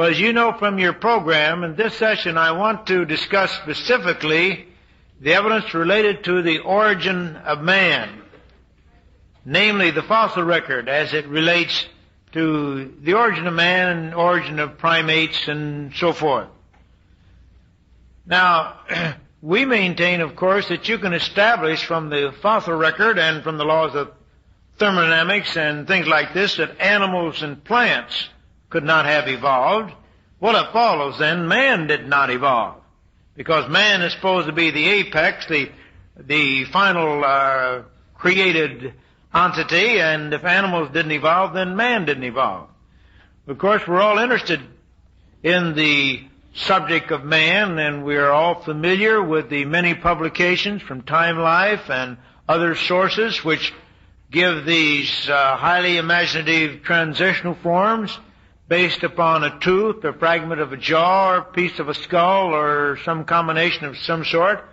Well, as you know from your program, in this session I want to discuss specifically the evidence related to the origin of man, namely the fossil record as it relates to the origin of man and origin of primates and so forth. Now, we maintain, of course, that you can establish from the fossil record and from the laws of thermodynamics and things like this that animals and plants could not have evolved. Well, it follows then man did not evolve, because man is supposed to be the apex, the final created entity, and if animals didn't evolve, then man didn't evolve. Of course, we're all interested in the subject of man, and we are all familiar with the many publications from Time Life and other sources which give these highly imaginative transitional forms based upon a tooth, a fragment of a jaw, or a piece of a skull, or some combination of some sort.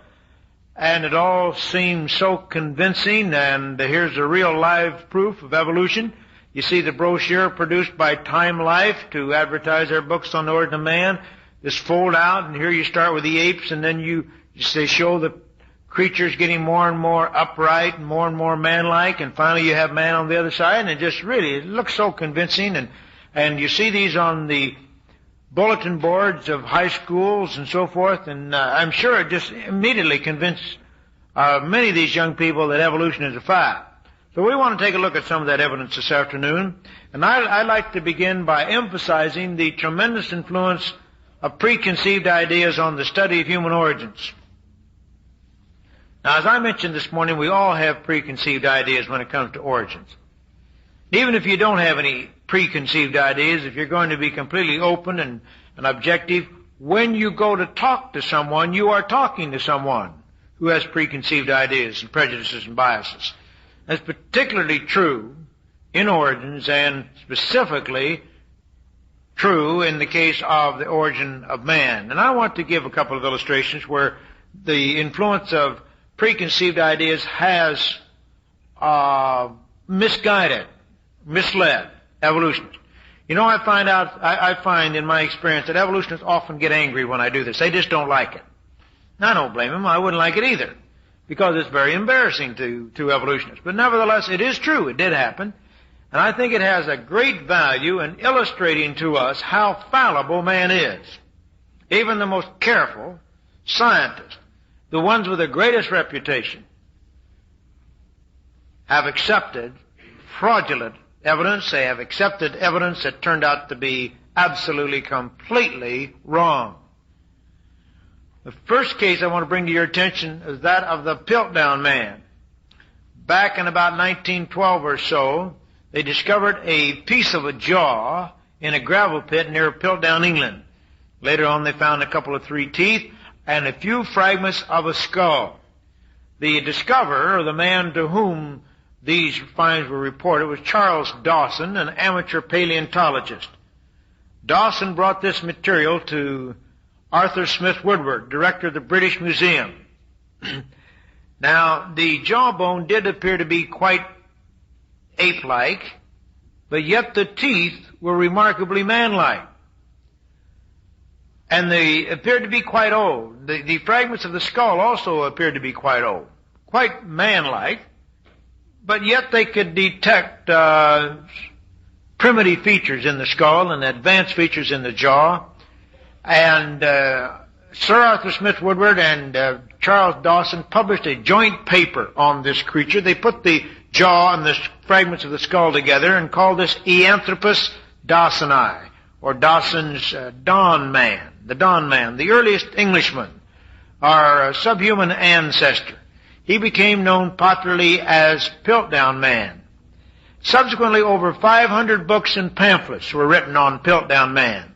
And it all seems so convincing, and here's a real live proof of evolution. You see the brochure produced by Time Life to advertise their books on the origin of man. This fold out, and here you start with the apes, and then they show the creatures getting more and more upright and more man-like, and finally you have man on the other side, and it looks so convincing, and you see these on the bulletin boards of high schools and so forth, and I'm sure it just immediately convinced many of these young people that evolution is a fact. So we want to take a look at some of that evidence this afternoon, and I'd like to begin by emphasizing the tremendous influence of preconceived ideas on the study of human origins. Now, as I mentioned this morning, we all have preconceived ideas when it comes to origins. Even if you don't have any preconceived ideas, if you're going to be completely open and objective, when you go to talk to someone, you are talking to someone who has preconceived ideas and prejudices and biases. That's particularly true in origins, and specifically true in the case of the origin of man. And I want to give a couple of illustrations where the influence of preconceived ideas has misled evolutionists. You know, I find in my experience that evolutionists often get angry when I do this. They just don't like it. And I don't blame them. I wouldn't like it either, because it's very embarrassing to evolutionists. But nevertheless, it is true. It did happen. And I think it has a great value in illustrating to us how fallible man is. Even the most careful scientists, the ones with the greatest reputation, have accepted fraudulent evidence. They have accepted evidence that turned out to be absolutely, completely wrong. The first case I want to bring to your attention is that of the Piltdown man. Back in about 1912 or so, they discovered a piece of a jaw in a gravel pit near Piltdown, England. Later on, they found a couple of 3 teeth and a few fragments of a skull. The discoverer, or the man to whom these finds were reported, was Charles Dawson, an amateur paleontologist. Dawson brought this material to Arthur Smith Woodward, director of the British Museum. Now, the jawbone did appear to be quite ape-like, but yet the teeth were remarkably man-like. And they appeared to be quite old. The fragments of the skull also appeared to be quite old, quite man-like, but yet they could detect primitive features in the skull and advanced features in the jaw. And Sir Arthur Smith Woodward and Charles Dawson published a joint paper on this creature. They put the jaw and the fragments of the skull together and called this Eanthropus dawsoni, or Dawson's Dawn Man, the Dawn Man, the earliest Englishman, our subhuman ancestor. He became known popularly as Piltdown Man. Subsequently, over 500 books and pamphlets were written on Piltdown Man,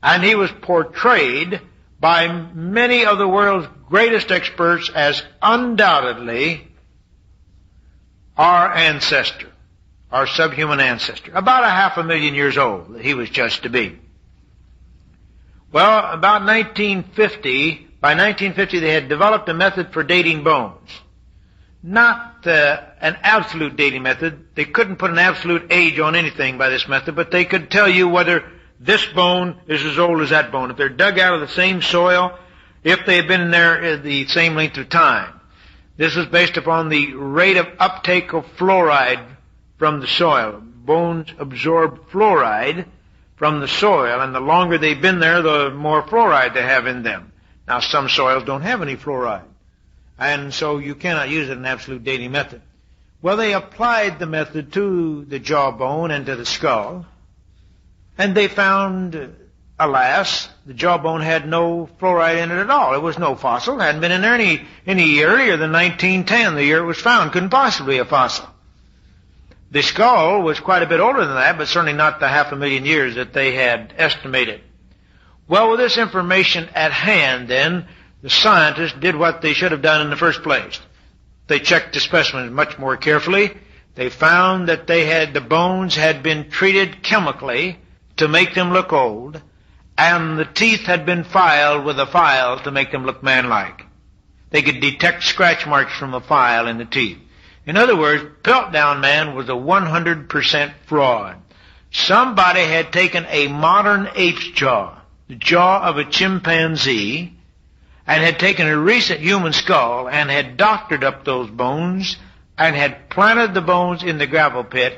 and he was portrayed by many of the world's greatest experts as undoubtedly our ancestor, our subhuman ancestor. About 500,000 years old he was judged to be. Well, about 1950, by 1950 they had developed a method for dating bones. Not an absolute dating method. They couldn't put an absolute age on anything by this method, but they could tell you whether this bone is as old as that bone. If they're dug out of the same soil, if they've been in there the same length of time. This was based upon the rate of uptake of fluoride from the soil. Bones absorb fluoride from the soil, and the longer they've been there, the more fluoride they have in them. Now, some soils don't have any fluoride, and so you cannot use it in an absolute dating method. Well, they applied the method to the jawbone and to the skull, and they found, alas, the jawbone had no fluoride in it at all. It was no fossil. It hadn't been in there any year earlier than 1910, the year it was found. Couldn't possibly be a fossil. The skull was quite a bit older than that, but certainly not the 500,000 years that they had estimated. Well, with this information at hand, then, the scientists did what they should have done in the first place. They checked the specimens much more carefully. They found that the bones had been treated chemically to make them look old, and the teeth had been filed with a file to make them look man-like. They could detect scratch marks from a file in the teeth. In other words, Piltdown Man was a 100% fraud. Somebody had taken a modern ape's jaw, the jaw of a chimpanzee, and had taken a recent human skull and had doctored up those bones and had planted the bones in the gravel pit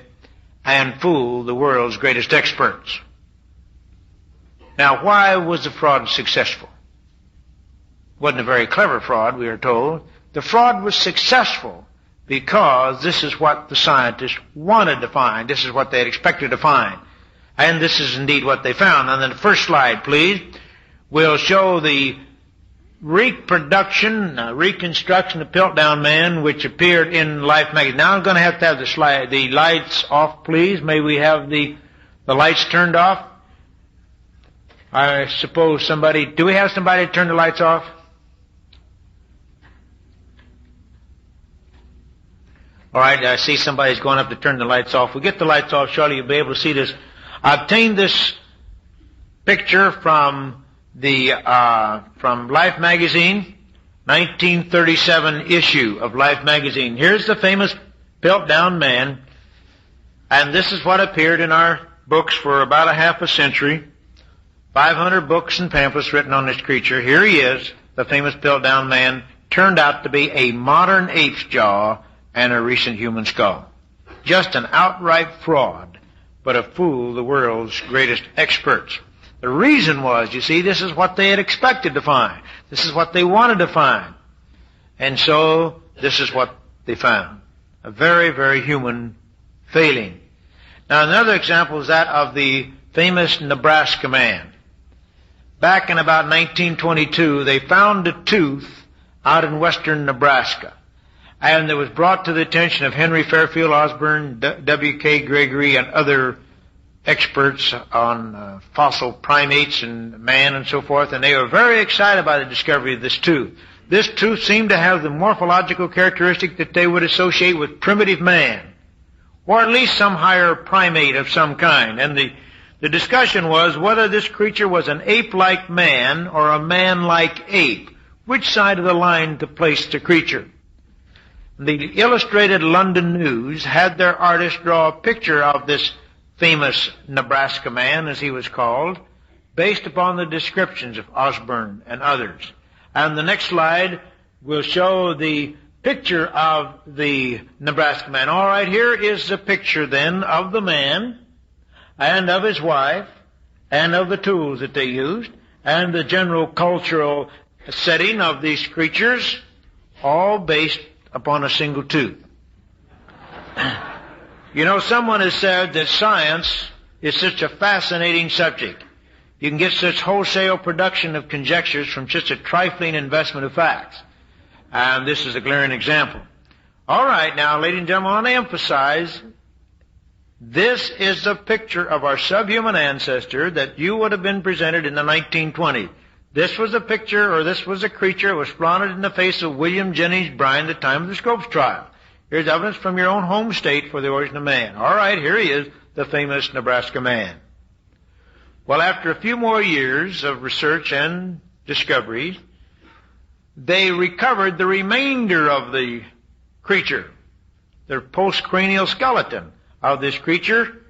and fooled the world's greatest experts. Now, why was the fraud successful? It wasn't a very clever fraud, we are told. The fraud was successful because this is what the scientists wanted to find. This is what they had expected to find. And this is indeed what they found. On the first slide, please, we'll show the reconstruction of Piltdown Man, which appeared in Life magazine. Now I'm going to have the lights off, please. May we have the lights turned off? I suppose do we have somebody to turn the lights off? All right, I see somebody's going up to turn the lights off. We'll get the lights off shortly. You'll be able to see this. I obtained this picture from Life magazine, 1937 issue of Life magazine. Here's the famous Piltdown Man, and this is what appeared in our books for about a half a century. 500 books and pamphlets written on this creature. Here he is, the famous Piltdown Man, turned out to be a modern ape's jaw and a recent human skull. Just an outright fraud, but a fool the world's greatest experts. The reason was, you see, this is what they had expected to find. This is what they wanted to find. And so, this is what they found. A very, very human failing. Now, another example is that of the famous Nebraska Man. Back in about 1922, they found a tooth out in western Nebraska. And it was brought to the attention of Henry Fairfield Osborne, W.K. Gregory, and other experts on fossil primates and man and so forth, and they were very excited by the discovery of this tooth. This tooth seemed to have the morphological characteristic that they would associate with primitive man, or at least some higher primate of some kind. And the discussion was whether this creature was an ape-like man or a man-like ape, which side of the line to place the creature. The Illustrated London News had their artist draw a picture of this famous Nebraska Man, as he was called, based upon the descriptions of Osborne and others. And the next slide will show the picture of the Nebraska Man. All right, here is the picture then of the man and of his wife and of the tools that they used and the general cultural setting of these creatures, all based upon a single tooth. You know, someone has said that science is such a fascinating subject. You can get such wholesale production of conjectures from just a trifling investment of facts. And this is a glaring example. All right, now, ladies and gentlemen, I want to emphasize this is the picture of our subhuman ancestor that you would have been presented in the 1920s. This was a picture, or this was a creature that was flaunted in the face of William Jennings Bryan at the time of the Scopes trial. Here's evidence from your own home state for the origin of man. All right, here he is, the famous Nebraska Man. Well, after a few more years of research and discoveries, they recovered the remainder of the creature, the postcranial skeleton of this creature,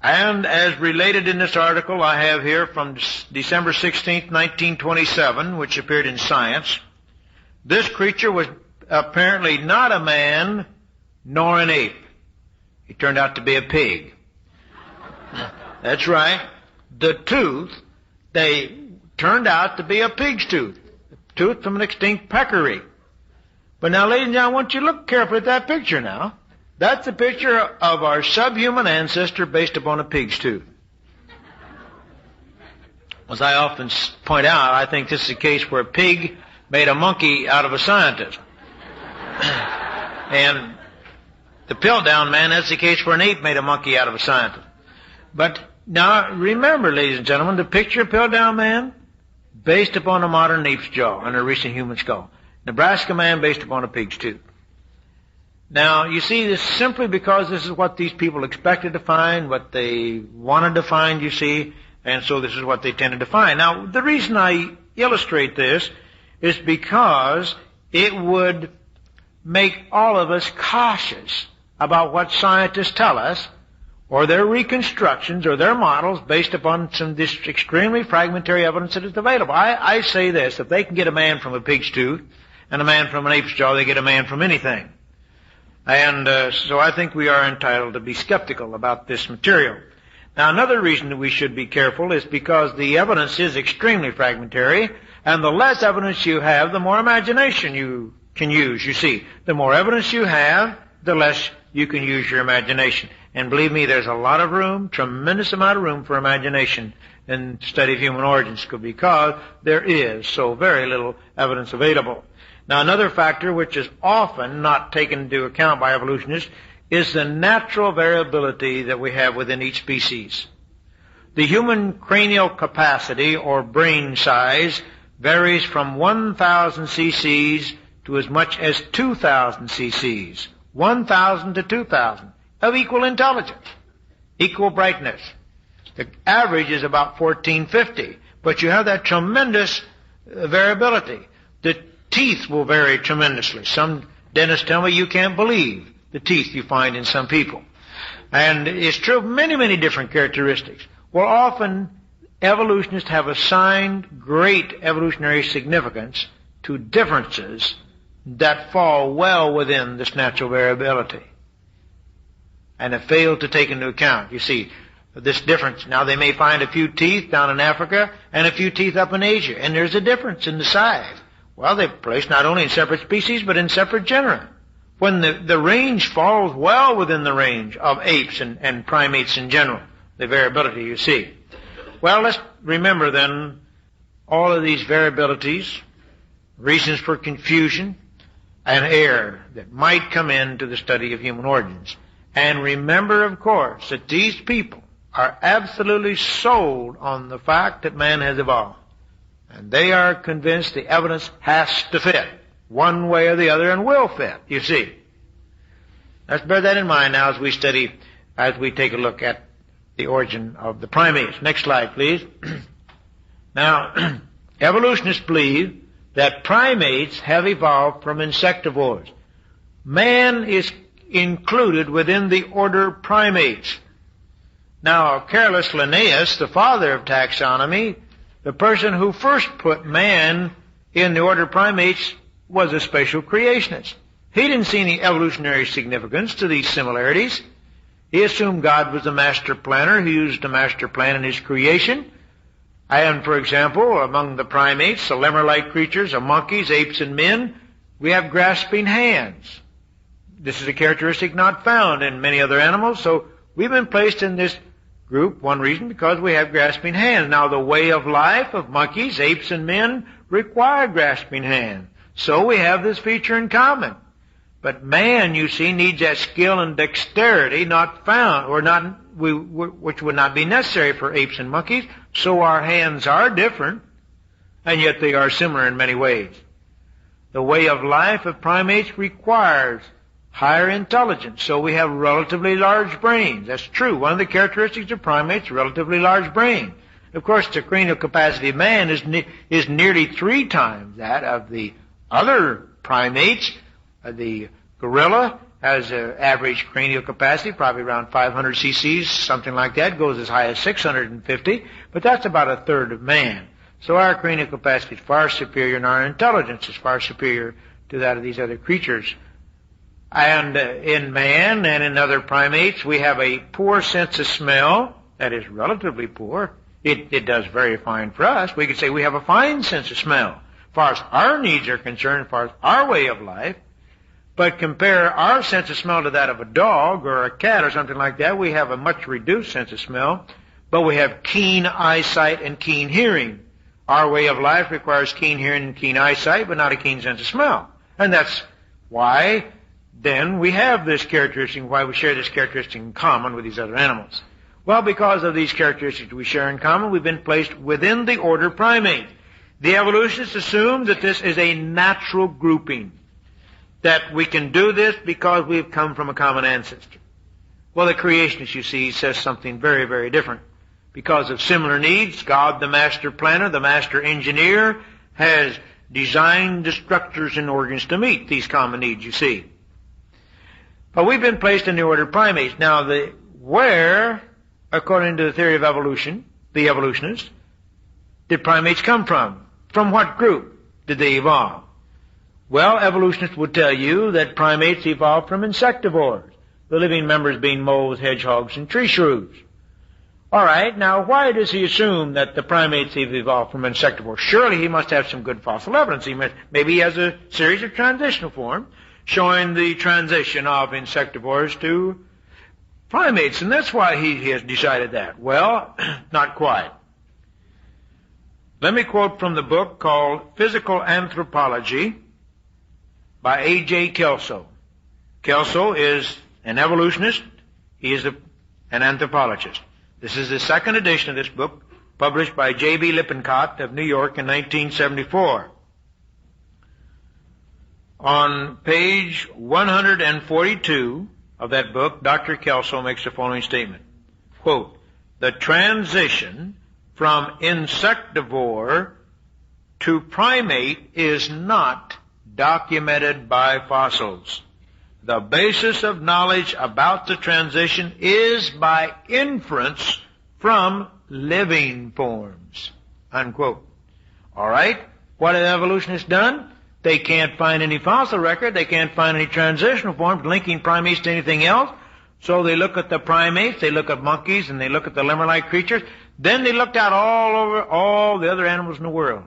And as related in this article I have here from December 16th, 1927, which appeared in Science, this creature was apparently not a man nor an ape. He turned out to be a pig. That's right. The tooth, they turned out to be a pig's tooth. A tooth from an extinct peccary. But now, ladies and gentlemen, I want you to look carefully at that picture now. That's a picture of our subhuman ancestor based upon a pig's tooth. As I often point out, I think this is a case where a pig made a monkey out of a scientist. And the Piltdown man, that's the case where an ape made a monkey out of a scientist. But now, remember, ladies and gentlemen, the picture of Piltdown man based upon a modern ape's jaw and a recent human skull. Nebraska man based upon a pig's tooth. Now, you see, this simply because this is what these people expected to find, what they wanted to find, you see, and so this is what they tended to find. Now, the reason I illustrate this is because it would make all of us cautious about what scientists tell us, or their reconstructions, or their models based upon this extremely fragmentary evidence that is available. I say this, if they can get a man from a pig's tooth and a man from an ape's jaw, they get a man from anything. And so I think we are entitled to be skeptical about this material. Now, another reason that we should be careful is because the evidence is extremely fragmentary, and the less evidence you have, the more imagination you can use, you see. The more evidence you have, the less you can use your imagination. And believe me, there's a lot of room, tremendous amount of room for imagination in the study of human origins, because there is so very little evidence available. Now, another factor which is often not taken into account by evolutionists is the natural variability that we have within each species. The human cranial capacity, or brain size, varies from 1,000 cc's to as much as 2,000 cc's. 1,000 to 2,000 of equal intelligence, equal brightness. The average is about 1450, but you have that tremendous variability. The teeth will vary tremendously. Some dentists tell me you can't believe the teeth you find in some people. And it's true of many, many different characteristics. Well, often evolutionists have assigned great evolutionary significance to differences that fall well within this natural variability, and have failed to take into account, you see, this difference. Now, they may find a few teeth down in Africa and a few teeth up in Asia, and there's a difference in the size. Well, they're placed not only in separate species, but in separate genera. When the range falls well within the range of apes and primates in general, the variability you see. Well, let's remember then all of these variabilities, reasons for confusion and error that might come into the study of human origins. And remember, of course, that these people are absolutely sold on the fact that man has evolved. And they are convinced the evidence has to fit one way or the other, and will fit, you see. Let's bear that in mind now as we take a look at the origin of the primates. Next slide, please. Now, evolutionists believe that primates have evolved from insectivores. Man is included within the order primates. Now, Carolus Linnaeus, the father of taxonomy, the person who first put man in the order primates, was a special creationist. He didn't see any evolutionary significance to these similarities. He assumed God was a master planner who used a master plan in his creation. And, for example, among the primates, the lemur-like creatures, the monkeys, apes, and men, we have grasping hands. This is a characteristic not found in many other animals, so we've been placed in this group, one reason, because we have grasping hands. Now, the way of life of monkeys, apes, and men require grasping hands. So we have this feature in common. But man, you see, needs that skill and dexterity not found, or not, which would not be necessary for apes and monkeys. So our hands are different, and yet they are similar in many ways. The way of life of primates requires higher intelligence, so we have relatively large brains. That's true. One of the characteristics of primates, relatively large brain. Of course, the cranial capacity of man is nearly 3 times that of the other primates, the gorilla has an average cranial capacity, probably around 500 cc's, something like that. Goes as high as 650, but that's about a third of man. So our cranial capacity is far superior, and our intelligence is far superior to that of these other creatures. And in man and in other primates, we have a poor sense of smell. That is relatively poor. It does very fine for us. We could say we have a fine sense of smell, as far as our needs are concerned, as far as our way of life. But compare our sense of smell to that of a dog or a cat or something like that, we have a much reduced sense of smell, but we have keen eyesight and keen hearing. Our way of life requires keen hearing and keen eyesight, but not a keen sense of smell. And that's why then we have this characteristic, why we share this characteristic in common with these other animals. Well, because of these characteristics we share in common, we've been placed within the order primate. The evolutionists assume that this is a natural grouping, that we can do this because we've come from a common ancestor. Well, the creationist, you see, says something very, very different. Because of similar needs, God, the master planner, the master engineer, has designed the structures and organs to meet these common needs, you see. But we've been placed in the order primates. Now, where, according to the theory of evolution, the evolutionists, did primates come from? From what group did they evolve? Well, evolutionists would tell you that primates evolved from insectivores, the living members being moles, hedgehogs, and tree shrews. All right, now why does he assume that the primates have evolved from insectivores? Surely he must have some good fossil evidence. Maybe he has a series of transitional forms showing the transition of insectivores to primates, and that's why he has decided that. Well, not quite. Let me quote from the book called Physical Anthropology by A.J. Kelso. Kelso is an evolutionist. He is an anthropologist. This is the second edition of this book, published by J.B. Lippincott of New York in 1974. On page 142 of that book, Dr. Kelso makes the following statement. Quote, "The transition from insectivore to primate is not documented by fossils. The basis of knowledge about the transition is by inference from living forms." Unquote. All right? What have evolutionists done? They can't find any fossil record. They can't find any transitional forms linking primates to anything else. So they look at the primates, they look at monkeys, and they look at the lemur-like creatures. Then they looked out all over all the other animals in the world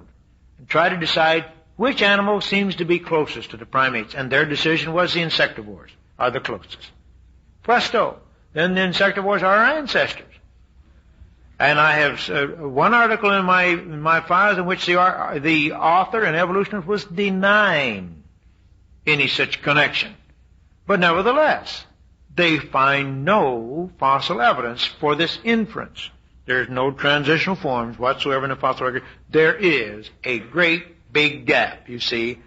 and tried to decide which animal seems to be closest to the primates. And their decision was the insectivores are the closest. Presto! Then the insectivores are our ancestors. And I have one article in my files in which the author and evolutionist was denying any such connection. But nevertheless, they find no fossil evidence for this inference. There's no transitional forms whatsoever in the fossil record. There is a great big gap, you see.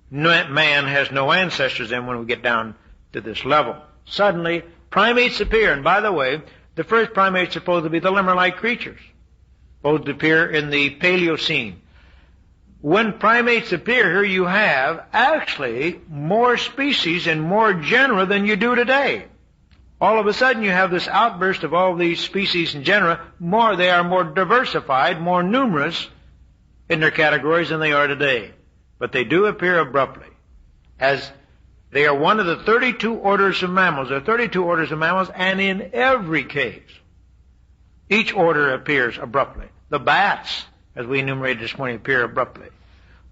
Man has no ancestors then when we get down to this level. Suddenly, primates appear. And by the way, the first primates are supposed to be the lemur-like creatures, supposed to appear in the Paleocene. When primates appear, here you have actually more species and more genera than you do today. All of a sudden you have this outburst of all these species and genera. They are more diversified, more numerous in their categories than they are today. But they do appear abruptly, as they are one of the 32 orders of mammals. There are 32 orders of mammals, and in every case, each order appears abruptly. The bats, as we enumerated this morning, appear abruptly.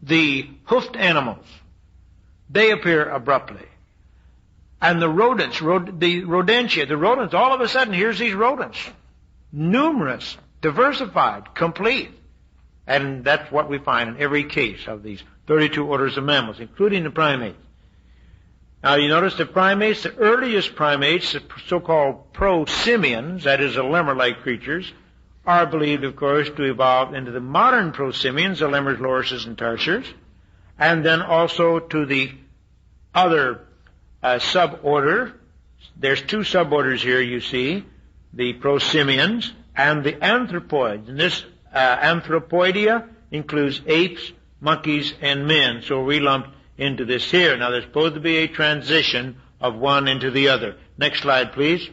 The hoofed animals, they appear abruptly. And the rodents, the rodents, all of a sudden, here's these rodents. Numerous, diversified, complete. And that's what we find in every case of these 32 orders of mammals, including the primates. Now, you notice the primates, the earliest primates, the so-called prosimians, that is, the lemur-like creatures, are believed, of course, to evolve into the modern prosimians, the lemurs, lorises, and tarsiers, and then also to the other suborder. There's two suborders here, you see, the prosimians and the anthropoids. And this anthropoidia includes apes, monkeys, and men. So we lumped into this here. Now, there's supposed to be a transition of one into the other. Next slide, please.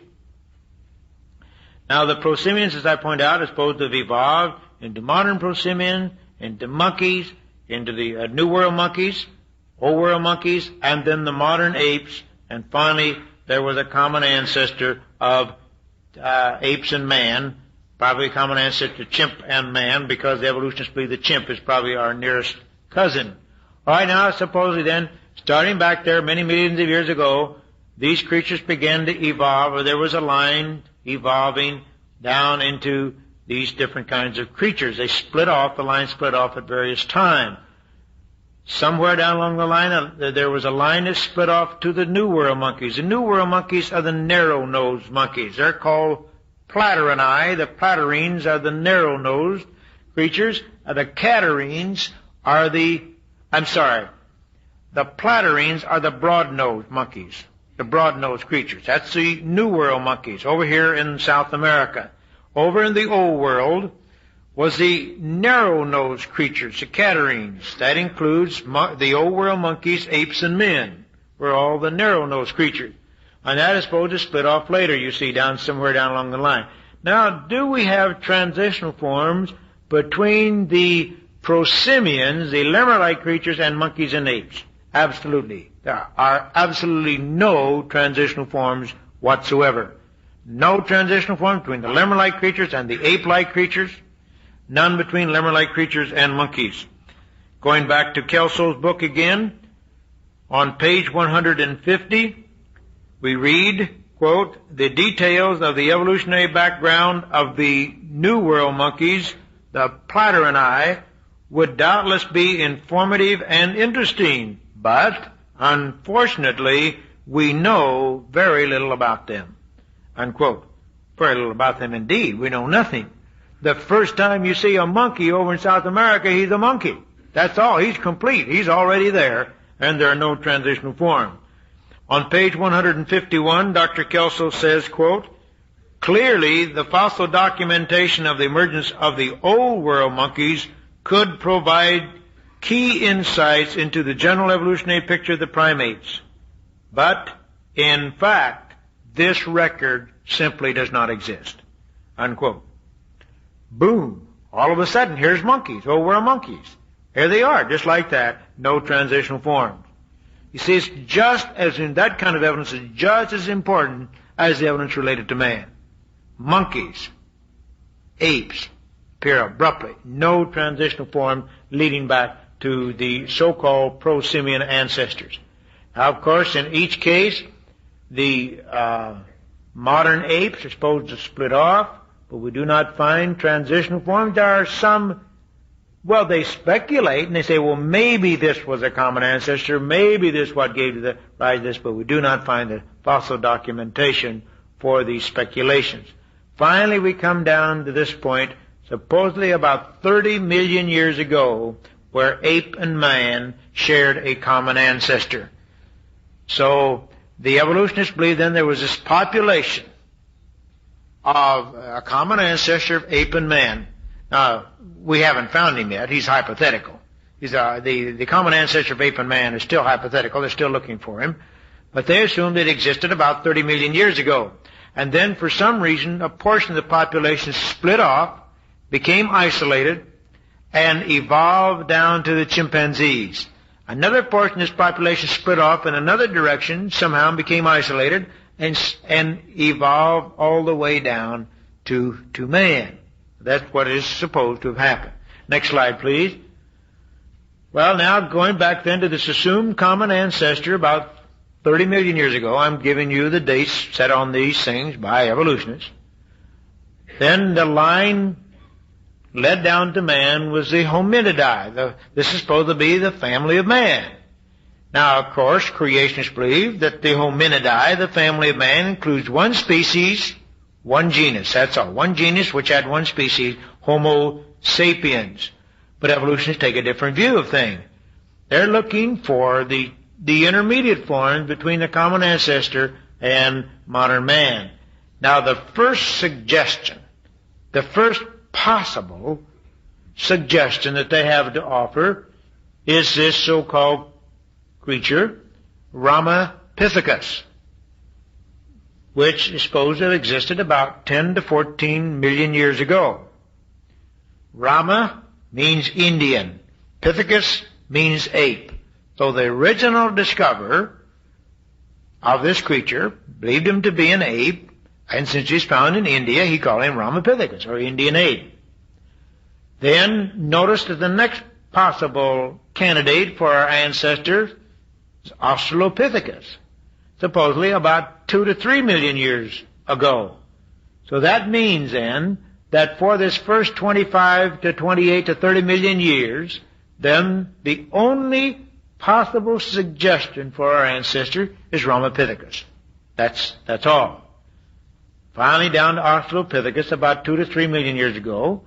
Now, the prosimians, as I point out, are supposed to have evolved into modern prosimians, into monkeys, into the New World monkeys, Old World monkeys, and then the modern apes, and finally there was a common ancestor of apes and man, probably a common ancestor chimp and man, because the evolutionists believe the chimp is probably our nearest cousin. All right, now supposedly then, starting back there many millions of years ago, these creatures began to evolve, or there was a line evolving down into these different kinds of creatures. They split off, the line split off at various times. Somewhere down along the line, there was a line that split off to the New World monkeys. The New World monkeys are the narrow-nosed monkeys. They're called Platyrrhini. The platyrrhines are the narrow-nosed creatures. The catarrhines are the platyrrhines are the broad-nosed monkeys, the broad-nosed creatures. That's the New World monkeys over here in South America. Over in the Old World was the narrow-nosed creatures, the catarrhines. That includes the Old World monkeys, apes, and men, were all the narrow-nosed creatures. And that is supposed to split off later, you see, somewhere down along the line. Now, do we have transitional forms between the prosimians, the lemur-like creatures, and monkeys and apes? Absolutely. There are absolutely no transitional forms whatsoever. No transitional form between the lemur-like creatures and the ape-like creatures. None between lemur-like creatures and monkeys. Going back to Kelso's book again, on page 150, we read, quote, "The details of the evolutionary background of the New World monkeys, the Platyrrhini, would doubtless be informative and interesting, but unfortunately we know very little about them." Unquote. Very little about them indeed. We know nothing. The first time you see a monkey over in South America, he's a monkey. That's all. He's complete. He's already there, and there are no transitional forms. On page 151, Dr. Kelso says, quote, "Clearly, the fossil documentation of the emergence of the Old World monkeys could provide key insights into the general evolutionary picture of the primates. But, in fact, this record simply does not exist." Unquote. Boom. All of a sudden, here's monkeys. Old World monkeys. Here they are, just like that. No transitional forms. You see, it's just as in that kind of evidence is just as important as the evidence related to man. Monkeys, apes, appear abruptly. No transitional form leading back to the so-called prosimian ancestors. Now, of course, in each case, the modern apes are supposed to split off, but we do not find transitional forms. There are some, well, they speculate and they say, well, maybe this was a common ancestor, maybe this is what gave the rise to this, but we do not find the fossil documentation for these speculations. Finally, we come down to this point, supposedly about 30 million years ago, where ape and man shared a common ancestor. So, the evolutionists believe then there was this population of a common ancestor of ape and man. Now, we haven't found him yet. He's hypothetical. The common ancestor of ape and man is still hypothetical. They're still looking for him. But they assumed it existed about 30 million years ago. And then, for some reason, a portion of the population split off, became isolated, and evolved down to the chimpanzees. Another portion of this population split off in another direction, somehow became isolated, and evolved all the way down to man. That's what is supposed to have happened. Next slide, please. Well, now going back then to this assumed common ancestor about 30 million years ago, I'm giving you the dates set on these things by evolutionists. Then the line led down to man was the hominidae. This is supposed to be the family of man. Now, of course, creationists believe that the hominidae, the family of man, includes one species, one genus. That's all. One genus which had one species, Homo sapiens. But evolutionists take a different view of things. They're looking for the intermediate form between the common ancestor and modern man. Now, the first suggestion, the first possible suggestion that they have to offer is this so-called creature, Ramapithecus. which is supposed to have existed about 10 to 14 million years ago. Rama means Indian. Pithecus means ape. So the original discoverer of this creature believed him to be an ape, and since he's found in India, he called him Ramapithecus, or Indian ape. Then notice that the next possible candidate for our ancestors is Australopithecus, supposedly about 2 to 3 million years ago. So that means then that for this first 25 to 28 to 30 million years, then the only possible suggestion for our ancestor is Ramapithecus. That's all. Finally down to Australopithecus about 2 to 3 million years ago,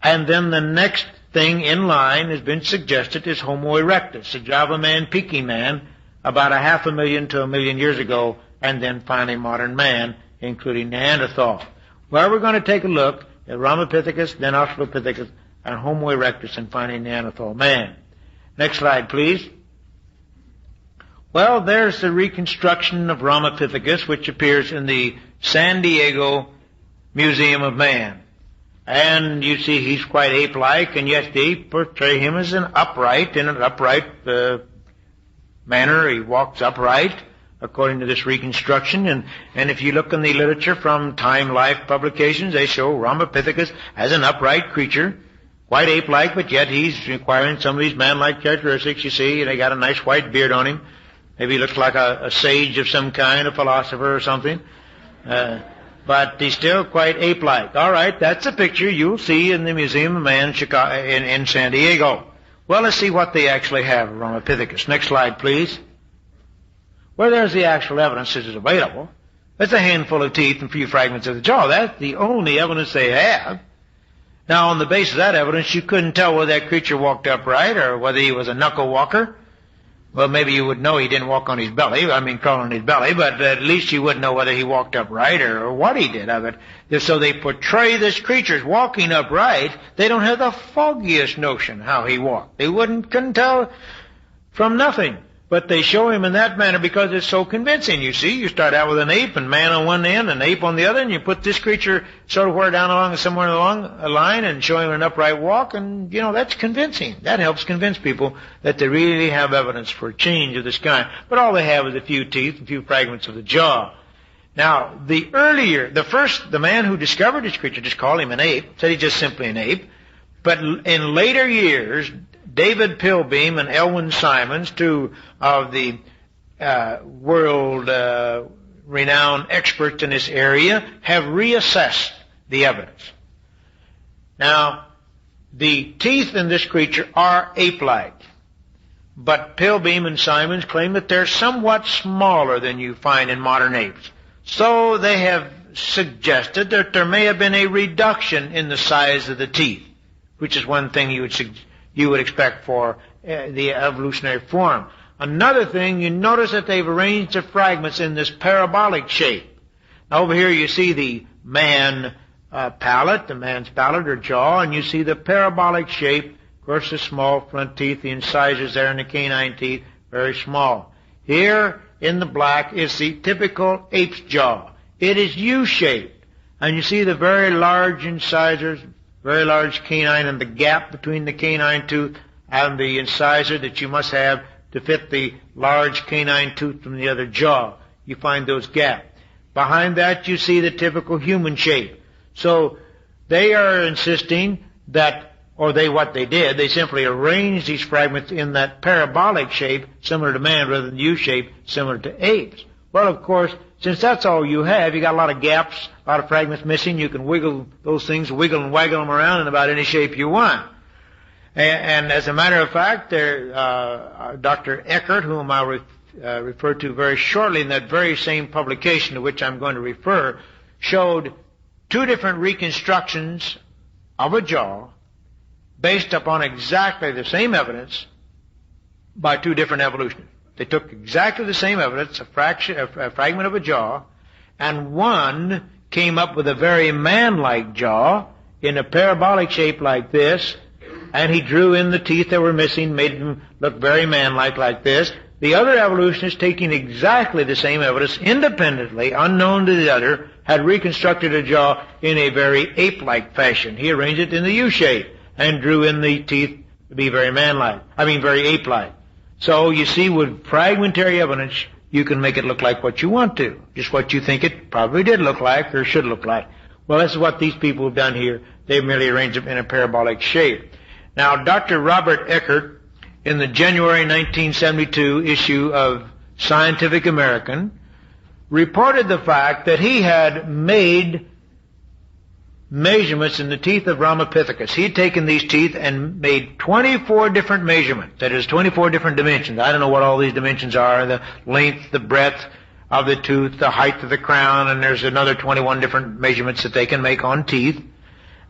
and then the next thing in line has been suggested is Homo erectus, a Java man, Peking man, about 500,000 to 1 million years ago, and then finally modern man, including Neanderthal. Well, we're going to take a look at Ramapithecus, then Australopithecus, and Homo erectus, and finally Neanderthal man. Next slide, please. Well, there's the reconstruction of Ramapithecus, which appears in the San Diego Museum of Man. And you see he's quite ape-like, and yet they portray him as in an upright manner. He walks upright, according to this reconstruction. And if you look in the literature from Time Life publications, they show Ramapithecus as an upright creature, quite ape-like, but yet he's acquiring some of these man-like characteristics, you see. They got a nice white beard on him. Maybe he looks like a sage of some kind, a philosopher or something. But he's still quite ape-like. All right, that's a picture you'll see in the Museum of Man in San Diego. Well, let's see what they actually have of Ramapithecus. Next slide, please. Well, there's the actual evidence that is available. That's a handful of teeth and a few fragments of the jaw. That's the only evidence they have. Now, on the basis of that evidence, you couldn't tell whether that creature walked upright or whether he was a knuckle walker. Well, maybe you would know he didn't walk on his belly, crawl on his belly, but at least you would know whether he walked upright or what he did of it. So they portray this creature as walking upright. They don't have the foggiest notion how he walked. They couldn't tell from nothing. But they show him in that manner because it's so convincing, you see. You start out with an ape and man on one end and ape on the other, and you put this creature sort of somewhere along a line and show him an upright walk, and, that's convincing. That helps convince people that they really have evidence for a change of this kind. But all they have is a few teeth, a few fragments of the jaw. Now, the man who discovered this creature just called him an ape, said he's just simply an ape. But in later years, David Pilbeam and Elwin Simons, two of the world-renowned experts in this area, have reassessed the evidence. Now, the teeth in this creature are ape-like, but Pilbeam and Simons claim that they're somewhat smaller than you find in modern apes. So they have suggested that there may have been a reduction in the size of the teeth, which is one thing you would expect for the evolutionary form. Another thing, you notice that they've arranged the fragments in this parabolic shape. Now over here you see the man's palate or jaw, and you see the parabolic shape. Of course, the small front teeth, the incisors there in the canine teeth, very small. Here in the black is the typical ape's jaw. It is U-shaped, and you see the very large incisors, very large canine, and the gap between the canine tooth and the incisor that you must have to fit the large canine tooth from the other jaw. You find those gaps. Behind that you see the typical human shape. So they are insisting that, what they did, they simply arranged these fragments in that parabolic shape, similar to man, rather than U-shape, similar to apes. Well, of course, since that's all you have, you got a lot of gaps, a lot of fragments missing. You can wiggle those things, wiggle and waggle them around in about any shape you want. And as a matter of fact, Dr. Eckert, whom I'll refer to very shortly in that very same publication to which I'm going to refer, showed two different reconstructions of a jaw based upon exactly the same evidence by two different evolutionists. They took exactly the same evidence, a fragment of a jaw, and one came up with a very man-like jaw in a parabolic shape like this, and he drew in the teeth that were missing, made them look very man-like this. the other evolutionists, taking exactly the same evidence independently, unknown to the other, had reconstructed a jaw in a very ape-like fashion. He arranged it in the U shape and drew in the teeth to be very very ape-like. So you see, with fragmentary evidence, you can make it look like what you want to, just what you think it probably did look like or should look like. Well, this is what these people have done here. They've merely arranged them in a parabolic shape. Now, Dr. Robert Eckert, in the January 1972 issue of Scientific American, reported the fact that he had made measurements in the teeth of Ramapithecus. He'd taken these teeth and made 24 different measurements. That is, 24 different dimensions. I don't know what all these dimensions are, the length, the breadth of the tooth, the height of the crown, and there's another 21 different measurements that they can make on teeth.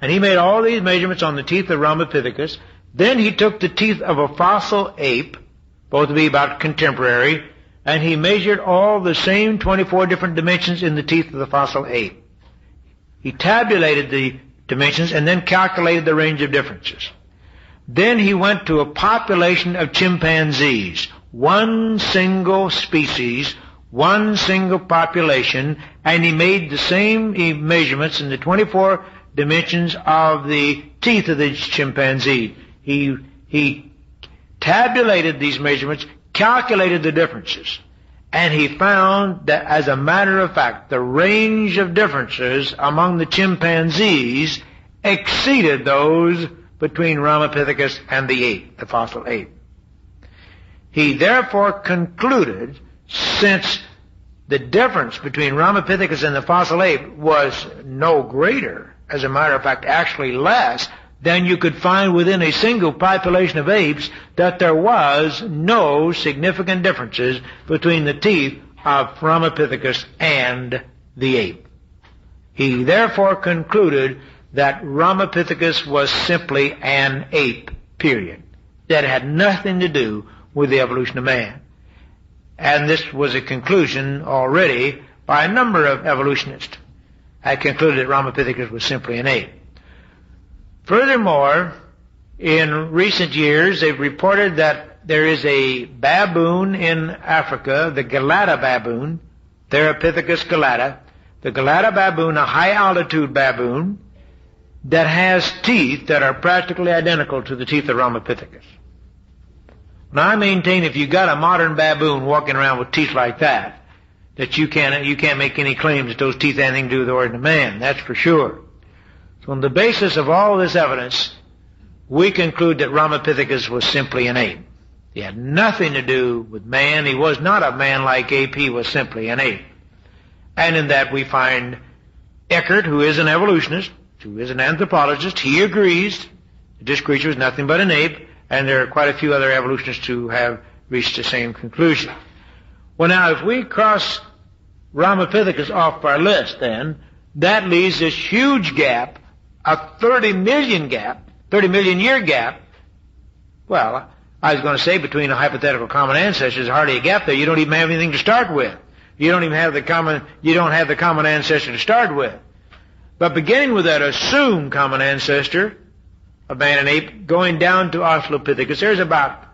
And he made all these measurements on the teeth of Ramapithecus. Then he took the teeth of a fossil ape, both to be about contemporary, and he measured all the same 24 different dimensions in the teeth of the fossil ape. He tabulated the dimensions and then calculated the range of differences. Then he went to a population of chimpanzees, one single species, one single population, and he made the same measurements in the 24 dimensions of the teeth of the chimpanzee. He tabulated these measurements, calculated the differences, and he found that, as a matter of fact, the range of differences among the chimpanzees exceeded those between Ramapithecus and the ape, the fossil ape. He therefore concluded, since the difference between Ramapithecus and the fossil ape was no greater, as a matter of fact, actually less, than you could find within a single population of apes, that there was no significant differences between the teeth of Ramapithecus and the ape. He therefore concluded that Ramapithecus was simply an ape, period. That had nothing to do with the evolution of man. And this was a conclusion already by a number of evolutionists. I concluded that Ramapithecus was simply an ape. Furthermore, in recent years, they've reported that there is a baboon in Africa, the Galata baboon, Therapithecus galata, the Galata baboon, a high-altitude baboon, that has teeth that are practically identical to the teeth of Ramapithecus. Now, I maintain if you got a modern baboon walking around with teeth like that, that you can't make any claims that those teeth have anything to do with the ordinary man. That's for sure. So on the basis of all this evidence, we conclude that Ramapithecus was simply an ape. He had nothing to do with man. He was not a man-like ape. He was simply an ape. And in that we find Eckert, who is an evolutionist, who is an anthropologist, he agrees that this creature is nothing but an ape, and there are quite a few other evolutionists who have reached the same conclusion. Well, now, if we cross Ramapithecus off our list, then, that leaves this huge gap, a 30 million year gap. Well, I was going to say between a hypothetical common ancestor, there's hardly a gap there. You don't even have anything to start with. You don't have the common ancestor to start with. But beginning with that assumed common ancestor of man and ape, going down to Australopithecus, there's about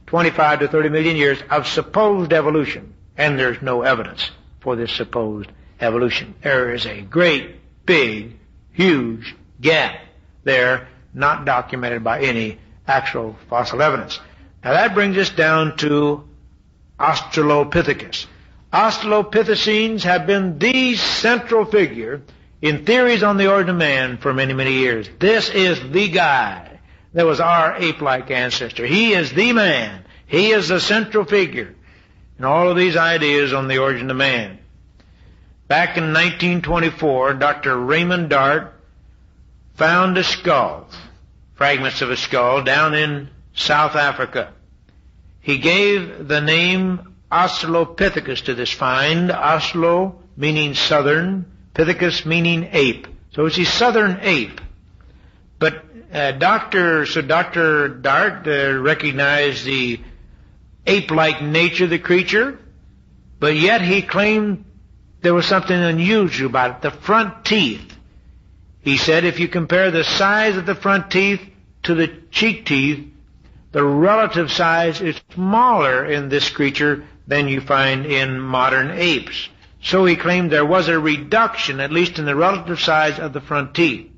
25 to 30 million years of supposed evolution. And there's no evidence for this supposed evolution. There is a great, big, huge gap there, not documented by any actual fossil evidence. Now that brings us down to Australopithecus. Australopithecines have been the central figure in theories on the origin of man for many, many years. This is the guy that was our ape-like ancestor. He is the man. He is the central figure in all of these ideas on the origin of man. Back in 1924, Dr. Raymond Dart found a skull, fragments of a skull, down in South Africa. He gave the name Australopithecus to this find, Australo meaning southern, Pithecus meaning ape. So it's a southern ape. But Dr. Dart recognized the ape-like nature of the creature, but yet he claimed there was something unusual about it, the front teeth. He said if you compare the size of the front teeth to the cheek teeth, the relative size is smaller in this creature than you find in modern apes. So he claimed there was a reduction, at least in the relative size of the front teeth.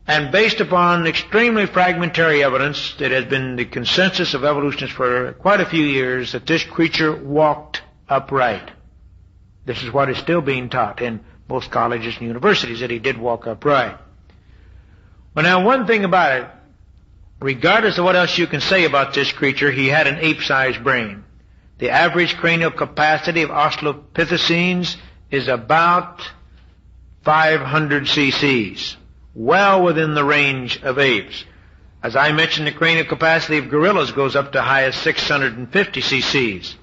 And based upon extremely fragmentary evidence, it has been the consensus of evolutionists for quite a few years that this creature walked upright. This is what is still being taught in most colleges and universities, that he did walk upright. Well, now, one thing about it, regardless of what else you can say about this creature, he had an ape-sized brain. The average cranial capacity of Australopithecines is about 500 cc's, well within the range of apes. As I mentioned, the cranial capacity of gorillas goes up to high as 650 cc's.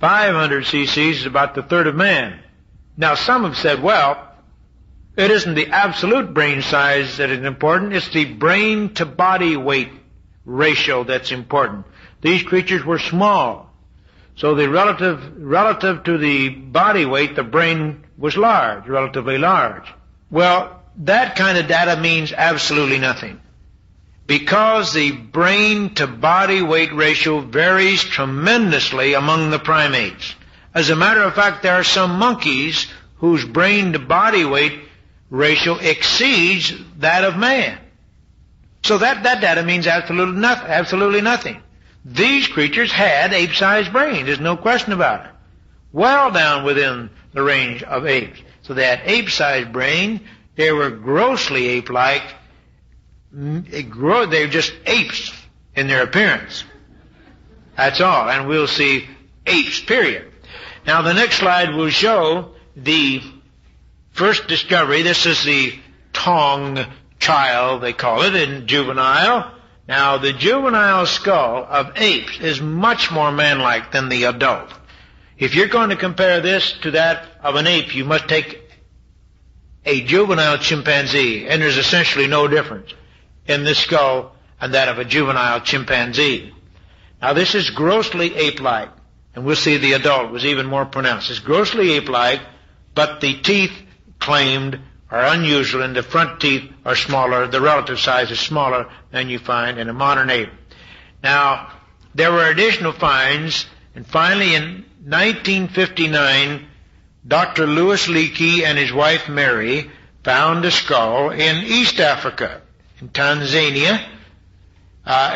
500 cc's is about the third of man. Now, some have said, well, it isn't the absolute brain size that is important, it's the brain-to-body weight ratio that's important. These creatures were small, so the relative to the body weight, the brain was large, relatively large. Well, that kind of data means absolutely nothing, because the brain-to-body weight ratio varies tremendously among the primates. As a matter of fact, there are some monkeys whose brain-to-body weight ratio exceeds that of man. So that data means absolutely nothing. These creatures had ape-sized brains, there's no question about it. Well down within the range of apes. So they had ape-sized brain, they were grossly ape-like, they were just apes in their appearance. That's all, and we'll see apes, period. Now the next slide will show the first discovery. This is the Tong child, they call it, in juvenile. Now, the juvenile skull of apes is much more man-like than the adult. If you're going to compare this to that of an ape, you must take a juvenile chimpanzee, and there's essentially no difference in this skull and that of a juvenile chimpanzee. Now, this is grossly ape-like, and we'll see the adult was even more pronounced. It's grossly ape-like, but the teeth claimed are unusual, and the front teeth are smaller. The relative size is smaller than you find in a modern ape. Now, there were additional finds, and finally in 1959, Dr. Louis Leakey and his wife Mary found a skull in East Africa, in Tanzania,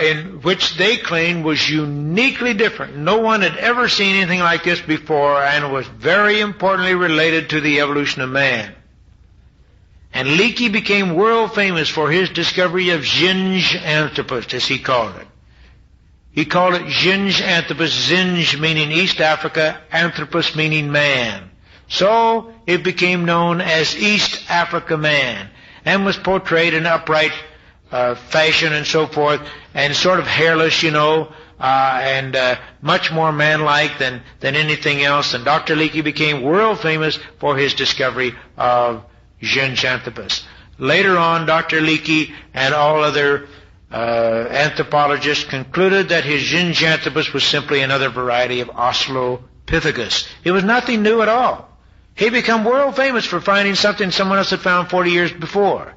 in which they claimed was uniquely different. No one had ever seen anything like this before, and was very importantly related to the evolution of man. And Leakey became world famous for his discovery of Zinjanthropus, as he called it. He called it Zinjanthropus, Zinj meaning East Africa, Anthropus meaning man. So it became known as East Africa man, and was portrayed in upright fashion and so forth, and sort of hairless, and much more man-like than anything else. And Dr. Leakey became world famous for his discovery of Zinjanthropus. Later on, Dr. Leakey and all other anthropologists concluded that his Zinjanthropus was simply another variety of Australopithecus. It was nothing new at all. He became world famous for finding something someone else had found 40 years before.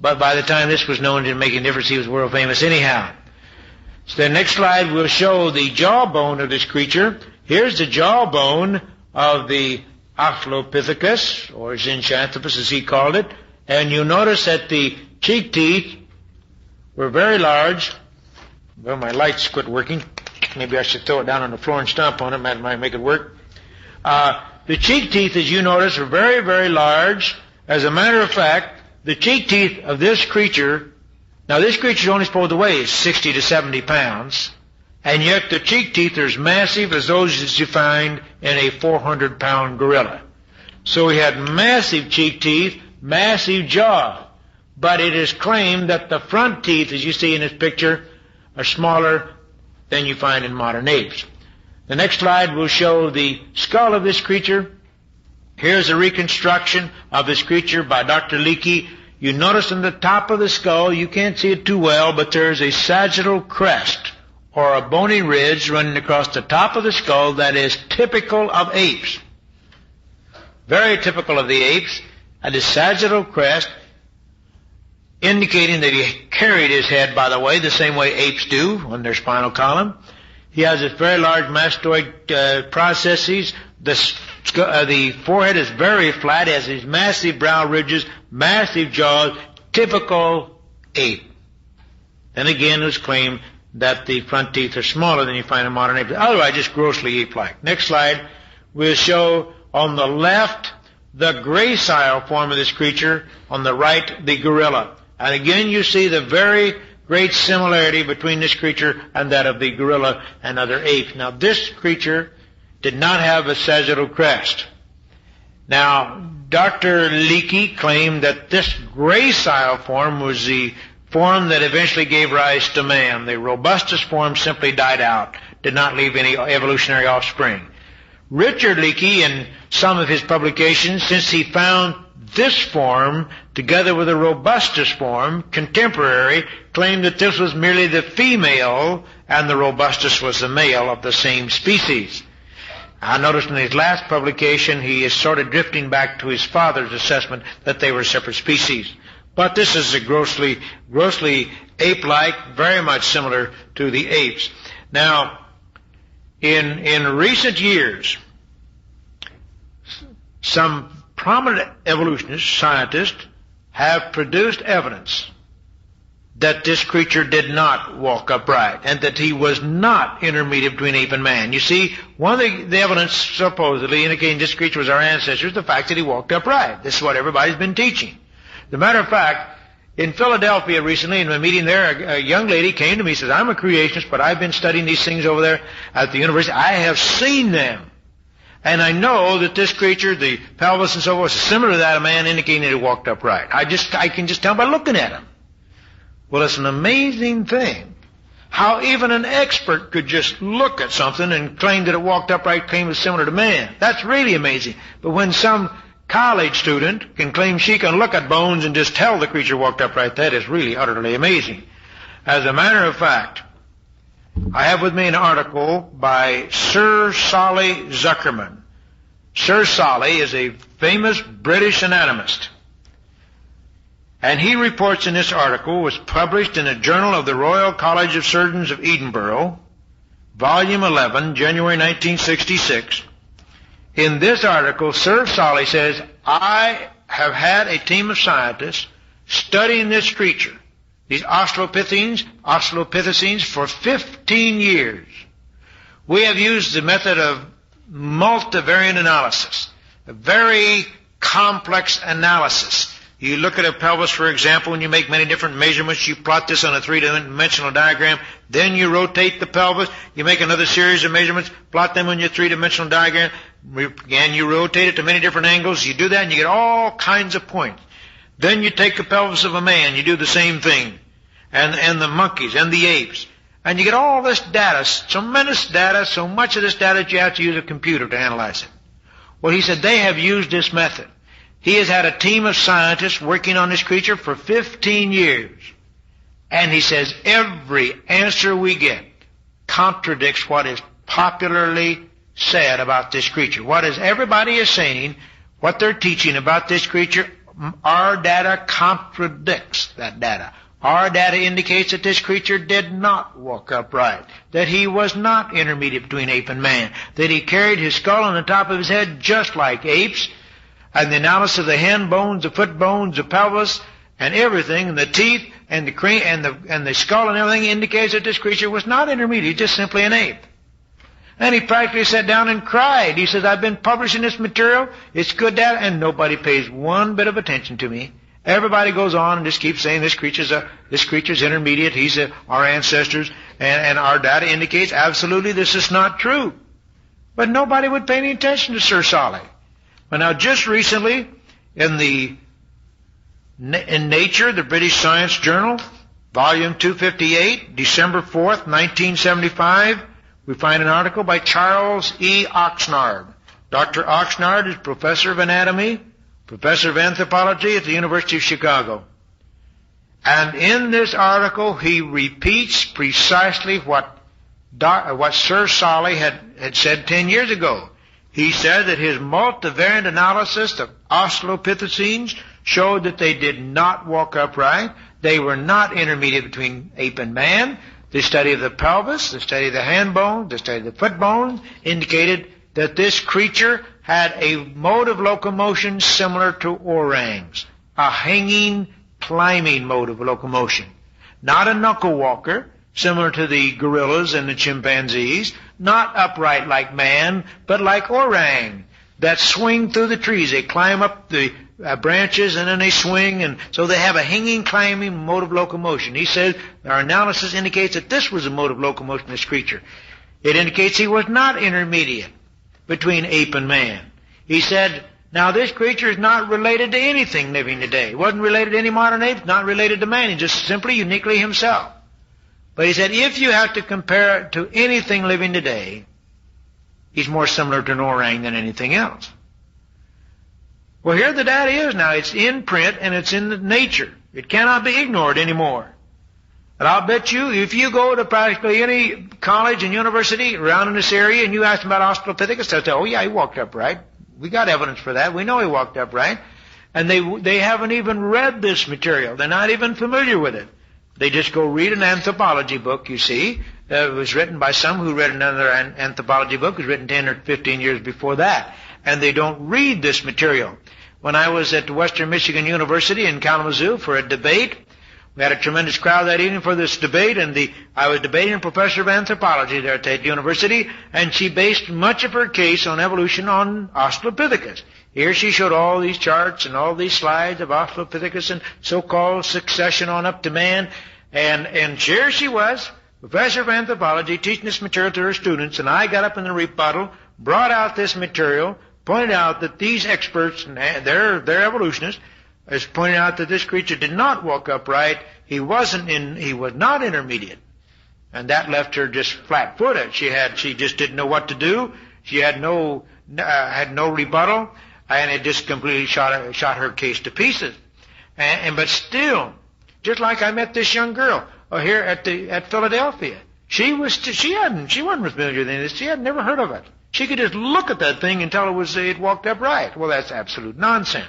But by the time this was known, it didn't make any difference. He was world famous anyhow. So the next slide will show the jawbone of this creature. Here's the jawbone of the Australopithecus, or Zinjanthropus as he called it, and you'll notice that the cheek teeth were very large. Well, my lights quit working. Maybe I should throw it down on the floor and stomp on it. That might make it work. The cheek teeth, as you notice, are very, very large. As a matter of fact, the cheek teeth of this creature, now this creature is only supposed to weigh 60 to 70 pounds, and yet the cheek teeth are as massive as those that you find in a 400-pound gorilla. So he had massive cheek teeth, massive jaw. But it is claimed that the front teeth, as you see in this picture, are smaller than you find in modern apes. The next slide will show the skull of this creature. Here's a reconstruction of this creature by Dr. Leakey. You notice on the top of the skull, you can't see it too well, but there's a sagittal crest, or a bony ridge running across the top of the skull that is typical of apes. Very typical of the apes, and a sagittal crest. indicating that he carried his head, by the way, the same way apes do on their spinal column. He has this very large mastoid processes. The forehead is very flat. He has these massive brow ridges, massive jaws, typical ape. Then again, it was claimed that the front teeth are smaller than you find in modern apes. Otherwise, just grossly ape-like. Next slide. We'll show on the left the gracile form of this creature, on the right the gorilla. And again you see the very great similarity between this creature and that of the gorilla and other apes. Now this creature did not have a sagittal crest. Now Dr. Leakey claimed that this gracile form was the form that eventually gave rise to man. The robustus form simply died out, did not leave any evolutionary offspring. Richard Leakey, in some of his publications, since he found this form together with the robustus form, contemporary, claimed that this was merely the female and the robustus was the male of the same species. I noticed in his last publication he is sort of drifting back to his father's assessment that they were separate species. But this is a grossly ape-like, very much similar to the apes. Now, in recent years, some prominent evolutionists, scientists, have produced evidence that this creature did not walk upright and that he was not intermediate between ape and man. You see, one of the evidence supposedly indicating this creature was our ancestor is the fact that he walked upright. This is what everybody's been teaching. As a matter of fact, in Philadelphia recently, in a meeting there, a young lady came to me and says, I'm a creationist, but I've been studying these things over there at the university. I have seen them. And I know that this creature, the pelvis and so forth, is similar to that of man, indicating that he walked upright. I can just tell by looking at him. Well, it's an amazing thing how even an expert could just look at something and claim that it walked upright, claim it's similar to man. That's really amazing. But when some college student can claim she can look at bones and just tell the creature walked upright, that is really utterly amazing. As a matter of fact, I have with me an article by Sir Solly Zuckerman. Sir Solly is a famous British anatomist. And he reports in this article, was published in a Journal of the Royal College of Surgeons of Edinburgh, Volume 11, January 1966. In this article, Sir Solly says, I have had a team of scientists studying this creature, these Australopithecines, for 15 years. We have used the method of multivariate analysis, a very complex analysis. You look at a pelvis, for example, and you make many different measurements. You plot this on a three-dimensional diagram. Then you rotate the pelvis. You make another series of measurements, plot them on your three-dimensional diagram. Again, you rotate it to many different angles. You do that, and you get all kinds of points. Then you take the pelvis of a man. You do the same thing. And the monkeys and the apes. And you get all this data, tremendous data, so much of this data that you have to use a computer to analyze it. Well, he said they have used this method. He has had a team of scientists working on this creature for 15 years. And he says every answer we get contradicts what is popularly said about this creature. What is everybody is saying, what they're teaching about this creature, our data contradicts that data. Our data indicates that this creature did not walk upright, that he was not intermediate between ape and man, that he carried his skull on the top of his head just like apes, and the analysis of the hand bones, the foot bones, the pelvis, and everything, and the teeth, and the skull and everything indicates that this creature was not intermediate, just simply an ape. And he practically sat down and cried. He says, I've been publishing this material, it's good data, and nobody pays one bit of attention to me. Everybody goes on and just keeps saying this creature's intermediate, he's our ancestors, and our data indicates absolutely this is not true. But nobody would pay any attention to Sir Solly. But now just recently, in Nature, the British Science Journal, Volume 258, December 4th, 1975, we find an article by Charles E. Oxnard. Dr. Oxnard is professor of anatomy, professor of anthropology at the University of Chicago. And in this article, he repeats precisely what Sir Solly had said 10 years ago. He said that his multivariate analysis of Australopithecines showed that they did not walk upright. They were not intermediate between ape and man. The study of the pelvis, the study of the hand bones, the study of the foot bones indicated that this creature had a mode of locomotion similar to orangs, a hanging, climbing mode of locomotion. Not a knuckle walker, similar to the gorillas and the chimpanzees, not upright like man, but like orang, that swing through the trees. They climb up the branches and then they swing, and so they have a hanging, climbing mode of locomotion. He says our analysis indicates that this was a mode of locomotion of this creature. It indicates he was not intermediate between ape and man. He said, now this creature is not related to anything living today. He wasn't related to any modern ape, not related to man. He's just simply uniquely himself. But he said, if you have to compare it to anything living today, he's more similar to an orang than anything else. Well, here the data is now. It's in print and it's in nature. It cannot be ignored anymore. And I'll bet you, if you go to practically any college and university around in this area and you ask them about Australopithecus, they'll say, oh yeah, he walked upright. We got evidence for that. We know he walked upright. And they haven't even read this material. They're not even familiar with it. They just go read an anthropology book, you see. It was written by some who read another anthropology book. It was written 10 or 15 years before that. And they don't read this material. When I was at Western Michigan University in Kalamazoo for a debate, we had a tremendous crowd that evening for this debate, and I was debating a professor of anthropology there at that university, and she based much of her case on evolution on Australopithecus. Here she showed all these charts and all these slides of Australopithecus and so-called succession on up to man, and here she was, professor of anthropology, teaching this material to her students, and I got up in the rebuttal, brought out this material, pointed out that these experts, and they're evolutionists, has pointed out that this creature did not walk upright. He was not intermediate. And that left her just flat-footed. She just didn't know what to do. She had no rebuttal, and it just completely shot her case to pieces. But still, just like I met this young girl here at Philadelphia, she wasn't familiar with any of this. She had never heard of it. She could just look at that thing and tell it walked upright. Well, that's absolute nonsense.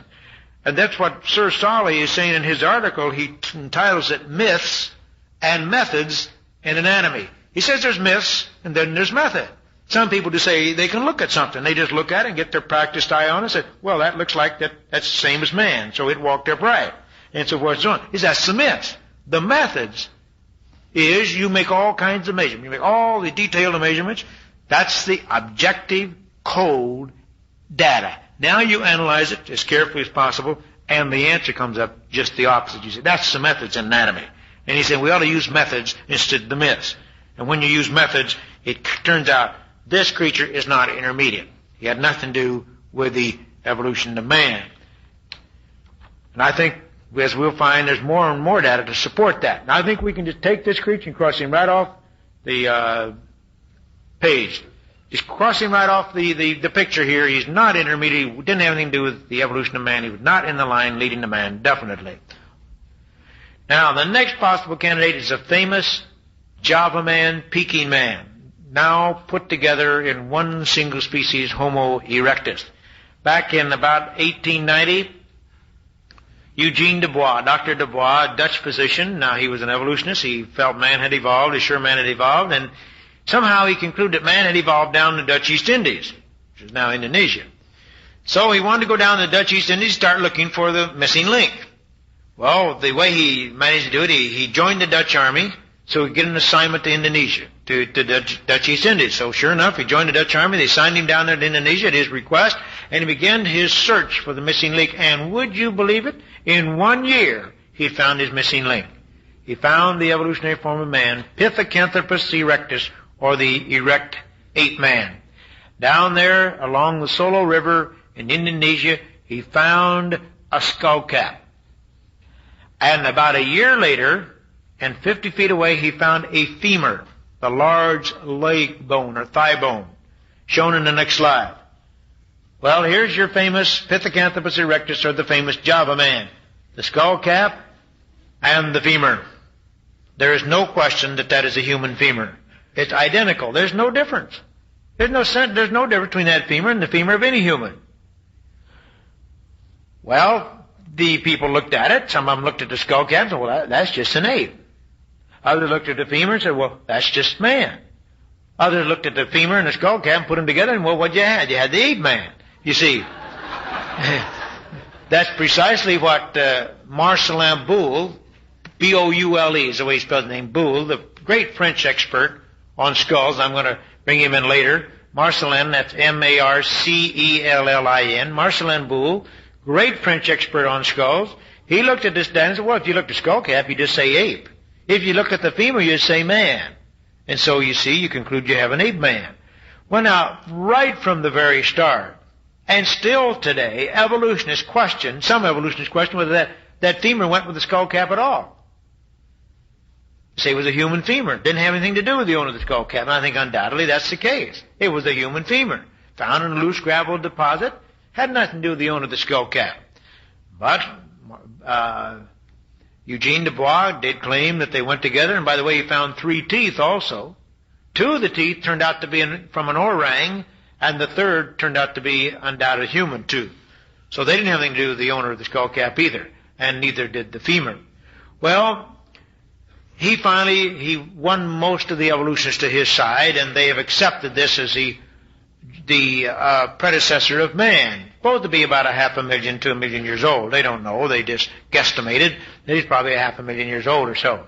And that's what Sir Solly is saying in his article. He entitles it Myths and Methods in Anatomy. He says there's myths and then there's method. Some people just say they can look at something. They just look at it and get their practiced eye on it and say, well, that looks like that's the same as man, so it walked upright. And so forth and so on. He says that's the myths. The methods is you make all kinds of measurements. You make all the detailed measurements. That's the objective, cold data. Now you analyze it as carefully as possible, and the answer comes up just the opposite. You say, that's the methods in anatomy. And he said, we ought to use methods instead of the myths. And when you use methods, it turns out this creature is not intermediate. He had nothing to do with the evolution of man. And I think, as we'll find, there's more and more data to support that. Now I think we can just take this creature and cross him right off the page. He's crossing right off the picture here. He's not intermediate. He didn't have anything to do with the evolution of man. He was not in the line leading to man, definitely. Now, the next possible candidate is a famous Java man, Peking man, now put together in one single species, Homo erectus. Back in about 1890, Eugene Dubois, Dr. Dubois, Dutch physician, now he was an evolutionist. He felt man had evolved, he's sure man had evolved, and somehow he concluded that man had evolved down in the Dutch East Indies, which is now Indonesia. So he wanted to go down to the Dutch East Indies and start looking for the missing link. Well, the way he managed to do it, he joined the Dutch army, so he could get an assignment to Indonesia, to Dutch East Indies. So sure enough, he joined the Dutch army. They signed him down there to Indonesia at his request, and he began his search for the missing link. And would you believe it? In 1 year, he found his missing link. He found the evolutionary form of man, Pithecanthropus erectus, or the erect ape man. Down there along the Solo River in Indonesia, he found a skull cap. And about a year later, and 50 feet away, he found a femur, the large leg bone or thigh bone, shown in the next slide. Well, here's your famous Pithecanthropus erectus, or the famous Java man. The skull cap and the femur. There is no question that that is a human femur. It's identical. There's no difference. There's no difference between that femur and the femur of any human. Well, the people looked at it. Some of them looked at the skull cap and said, well, that's just an ape. Others looked at the femur and said, well, that's just man. Others looked at the femur and the skull cap and put them together, and well, what you had? You had the ape man. You see, that's precisely what Marcellin Boule, B-O-U-L-E is the way he spelled the name, Boule, the great French expert on skulls. I'm going to bring him in later. Marcellin, that's M-A-R-C-E-L-L-I-N, Marcellin Boule, great French expert on skulls. He looked at this down and said, well, if you look at the skull cap, you just say ape. If you look at the femur, you say man. And so you see, you conclude you have an ape man. Well, now, right from the very start, and still today, evolutionists question, some evolutionists question whether that femur went with the skull cap at all. Say it was a human femur. Didn't have anything to do with the owner of the skull cap. And I think undoubtedly that's the case. It was a human femur. Found in a loose gravel deposit. Had nothing to do with the owner of the skull cap. But Eugene Dubois did claim that they went together, and by the way, he found 3 teeth also. 2 of the teeth turned out to be from an orang, and the third turned out to be undoubtedly human tooth. So they didn't have anything to do with the owner of the skull cap either, and neither did the femur. Well, he won most of the evolutionists to his side, and they have accepted this as the predecessor of man, supposed to be about 500,000 to 1 million years old. They don't know. They just guesstimated that he's probably 500,000 years old or so.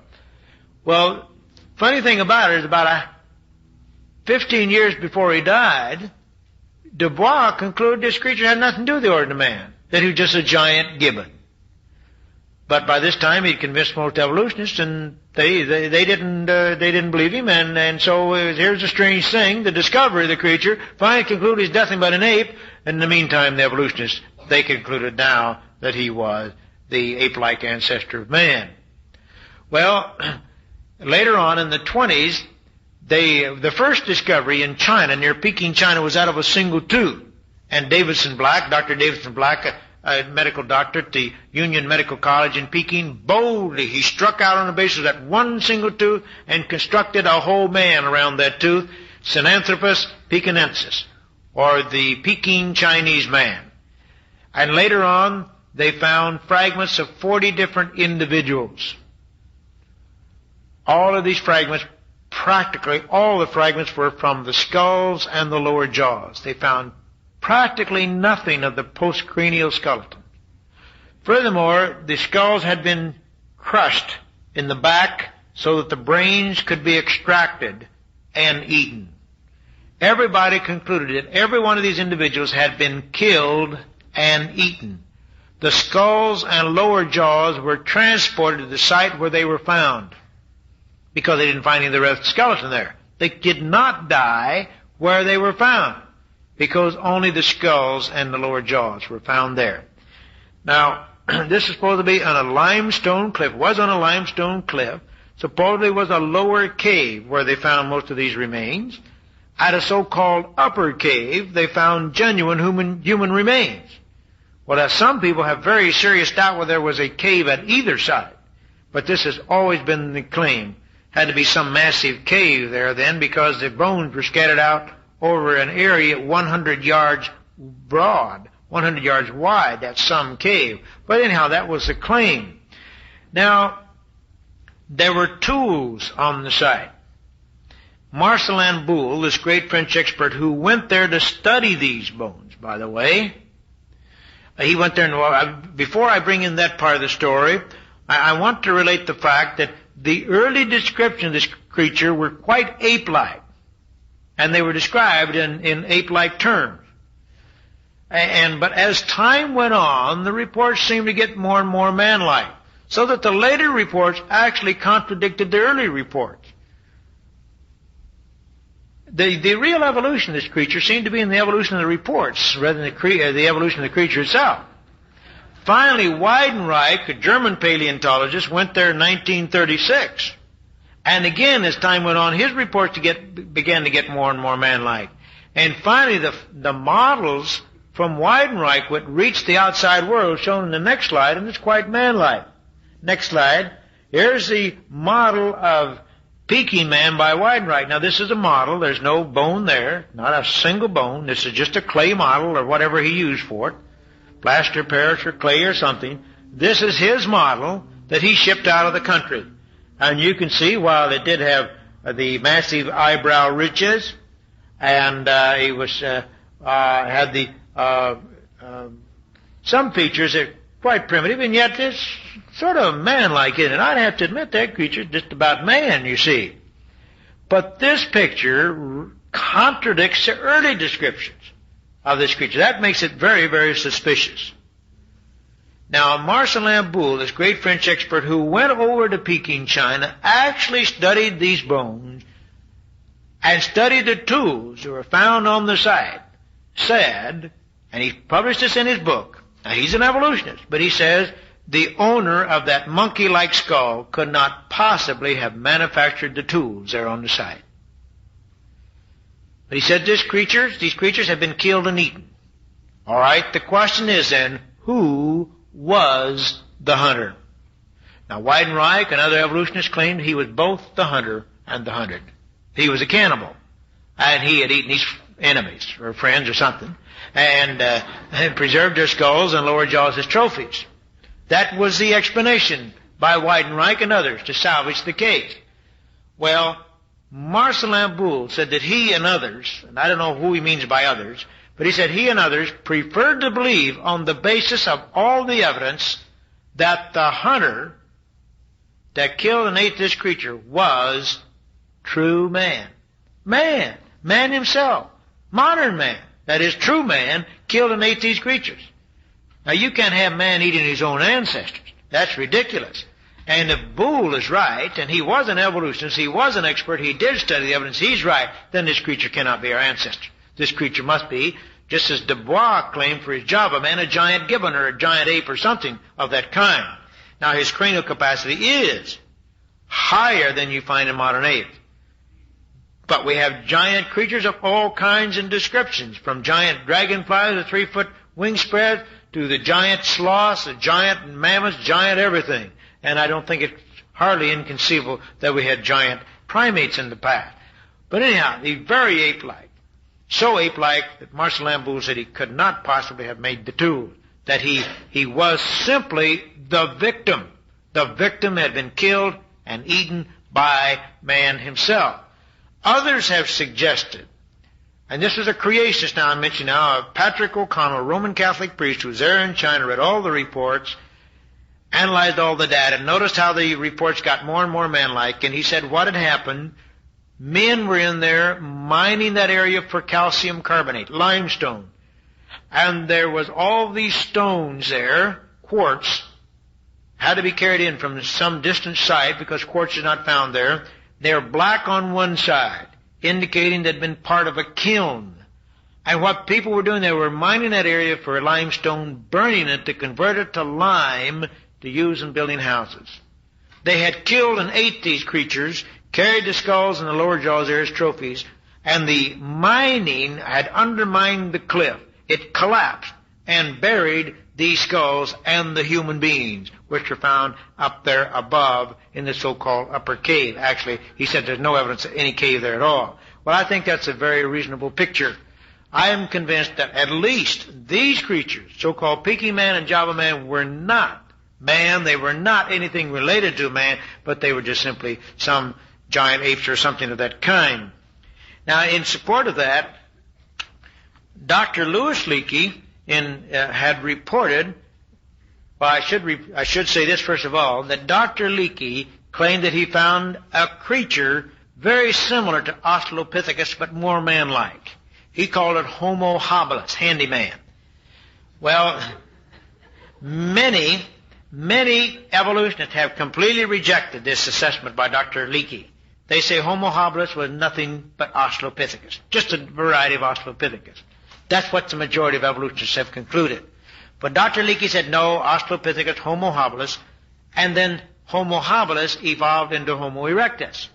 Well, funny thing about it is about 15 years before he died, Dubois concluded this creature had nothing to do with the ordinary man, that he was just a giant gibbon. But by this time he'd convinced most evolutionists, and they didn't believe him, and so here's a strange thing: the discovery of the creature finally concluded he's nothing but an ape. And in the meantime, the evolutionists, they concluded now that he was the ape-like ancestor of man. Well, later on in the 20s, the first discovery in China, near Peking, China, was out of a single tooth. And Davidson Black, Dr. Davidson Black, a medical doctor at the Union Medical College in Peking, boldly, he struck out on the basis of that one single tooth and constructed a whole man around that tooth, Sinanthropus pekinensis, or the Peking Chinese man. And later on, they found fragments of 40 different individuals. All of these fragments, practically all the fragments, were from the skulls and the lower jaws. They found practically nothing of the postcranial skeleton. Furthermore, the skulls had been crushed in the back so that the brains could be extracted and eaten. Everybody concluded that every one of these individuals had been killed and eaten. The skulls and lower jaws were transported to the site where they were found, because they didn't find any of the rest of the skeleton there. They did not die where they were found, because only the skulls and the lower jaws were found there. Now, this is supposed to be on a limestone cliff. It was on a limestone cliff. Supposedly was a lower cave where they found most of these remains. At a so-called upper cave, they found genuine human remains. Well, now, some people have very serious doubt whether there was a cave at either side. But this has always been the claim. Had to be some massive cave there then, because the bones were scattered out over an area 100 yards broad, 100 yards wide. That's some cave. But anyhow, that was the claim. Now, there were tools on the site. Marcellin Boule, this great French expert who went there to study these bones, by the way, he went there, and before I bring in that part of the story, I want to relate the fact that the early description of this creature were quite ape-like, and they were described in ape-like terms. But as time went on, the reports seemed to get more and more man-like, so that the later reports actually contradicted the early reports. The real evolution of this creature seemed to be in the evolution of the reports rather than the evolution of the creature itself. Finally, Weidenreich, a German paleontologist, went there in 1936. And again, as time went on, his reports began to get more and more man-like. And finally, the models from Weidenreich would reach the outside world, shown in the next slide, and it's quite man-like. Next slide. Here's the model of Peking man by Weidenreich. Now, this is a model. There's no bone there, not a single bone. This is just a clay model or whatever he used for it, plaster Paris or clay or something. This is his model that he shipped out of the country. And you can see, while it did have the massive eyebrow ridges, and he was had the some features that are quite primitive, and yet there's sort of man-like in it. I'd have to admit that creature's just about man, you see. But this picture contradicts the early descriptions of this creature. That makes it very, very suspicious. Now, Marcelin Boule, this great French expert who went over to Peking, China, actually studied these bones and studied the tools that were found on the site, said, and he published this in his book. Now, he's an evolutionist, but he says the owner of that monkey-like skull could not possibly have manufactured the tools there on the site. But he said these creatures have been killed and eaten. All right, the question is then, who was the hunter? Now, Weidenreich and other evolutionists claimed he was both the hunter and the hunted. He was a cannibal, and he had eaten his enemies or friends or something, and preserved their skulls and lower jaws as trophies. That was the explanation by Weidenreich and others to salvage the case. Well, Marcelin Boule said that he and others, and I don't know who he means by others, but he said he and others preferred to believe on the basis of all the evidence that the hunter that killed and ate this creature was true man. Man himself. Modern man. That is, true man killed and ate these creatures. Now, you can't have man eating his own ancestors. That's ridiculous. And if Boule is right, and he was an evolutionist, he was an expert, he did study the evidence, he's right, then this creature cannot be our ancestor. This creature must be, just as Dubois claimed for his Java man, a giant gibbon or a giant ape or something of that kind. Now, his cranial capacity is higher than you find in modern apes. But we have giant creatures of all kinds and descriptions, from giant dragonflies with 3-foot wingspread to the giant sloths, the giant mammoths, giant everything. And I don't think it's hardly inconceivable that we had giant primates in the past. But anyhow, he's very ape-like. So ape-like that Marcelin Boule said he could not possibly have made the tools, that he was simply the victim. The victim had been killed and eaten by man himself. Others have suggested, and this is a creationist now I mention now, Patrick O'Connell, a Roman Catholic priest who was there in China, read all the reports, analyzed all the data, noticed how the reports got more and more man-like, and he said what had happened, men were in there mining that area for calcium carbonate, limestone, and there was all these stones there, quartz, had to be carried in from some distant site because quartz is not found there. They're black on one side, indicating they'd been part of a kiln. And what people were doing, they were mining that area for limestone, burning it to convert it to lime to use in building houses. They had killed and ate these creatures, carried the skulls and the lower jaws there as trophies, and the mining had undermined the cliff. It collapsed and buried these skulls and the human beings, which are found up there above in the so-called upper cave. Actually, he said there's no evidence of any cave there at all. Well, I think that's a very reasonable picture. I am convinced that at least these creatures, so-called Peking man and Java man, were not man. They were not anything related to man, but they were just simply some giant apes or something of that kind. Now, in support of that, Dr. Louis Leakey had reported, well, I should say this first of all, that Dr. Leakey claimed that he found a creature very similar to Australopithecus, but more man-like. He called it Homo habilis, handyman. Well, many evolutionists have completely rejected this assessment by Dr. Leakey. They say Homo habilis was nothing but Australopithecus, just a variety of Australopithecus. That's what the majority of evolutionists have concluded. But Dr. Leakey said, no, Australopithecus, Homo habilis, and then Homo habilis evolved into Homo erectus.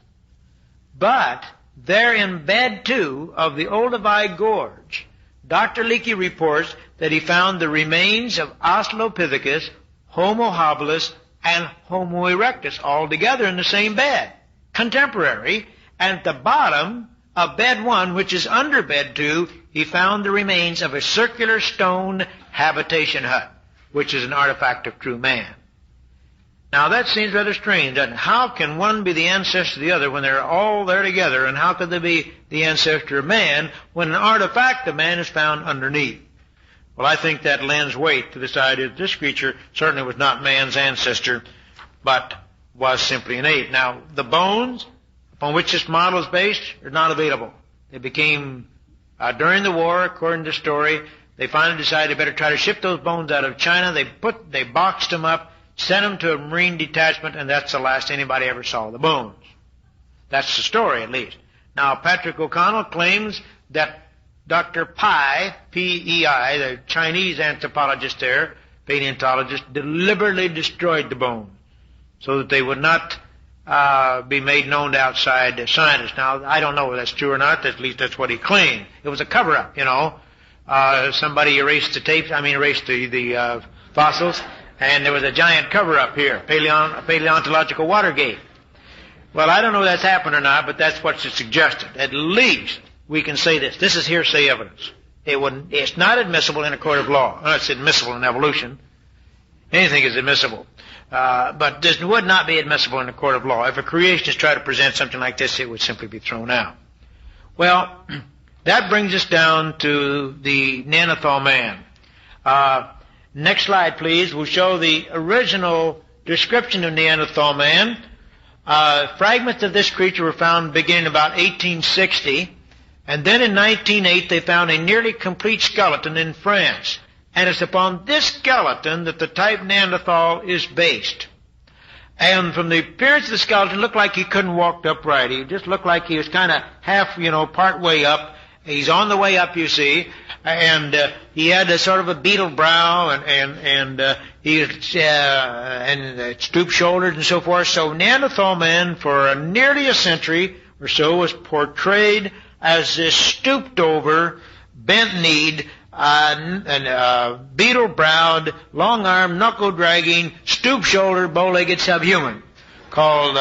But there in bed 2 of the Olduvai Gorge, Dr. Leakey reports that he found the remains of Australopithecus, Homo habilis, and Homo erectus all together in the same bed, contemporary, and at the bottom of bed 1, which is under bed 2, he found the remains of a circular stone habitation hut. which is an artifact of true man. Now that seems rather strange, doesn't it? How can one be the ancestor of the other when they're all there together, and how could they be the ancestor of man when an artifact of man is found underneath? Well, I think that lends weight to this idea that this creature certainly was not man's ancestor, but was simply an ape. Now, the bones upon which this model is based are not available. They became, during the war, according to the story, they finally decided they better try to ship those bones out of China. They boxed them up, sent them to a Marine detachment, and that's the last anybody ever saw of the bones. That's the story, at least. Now, Patrick O'Connell claims that Dr. Pai, P-E-I, the Chinese anthropologist there, paleontologist, deliberately destroyed the bones so that they would not be made known to outside scientists. Now, I don't know whether that's true or not. At least that's what he claimed. It was a cover-up, you know. Somebody erased the fossils, and there was a giant cover-up here, paleontological Watergate. Well, I don't know if that's happened or not, but that's what's suggested. At least we can say this. This is hearsay evidence. It's not admissible in a court of law. Well, it's admissible in evolution. Anything is admissible. But this would not be admissible in a court of law. If a creationist tried to present something like this, it would simply be thrown out. Well, that brings us down to the Neanderthal man. Next slide, please. We'll show the original description of Neanderthal man. Fragments of this creature were found beginning about 1860, and then in 1908 they found a nearly complete skeleton in France. And it's upon this skeleton that the type Neanderthal is based. And from the appearance of the skeleton, it looked like he couldn't walk upright. He just looked like he was kind of half, part way up. He's on the way up, you see. And he had a sort of a beetle brow, and he was and stoop shouldered and so forth. So Neanderthal man, for nearly a century or so, was portrayed as this stooped over, bent-kneed, beetle-browed, long-armed, knuckle-dragging, stoop-shouldered, bow-legged subhuman called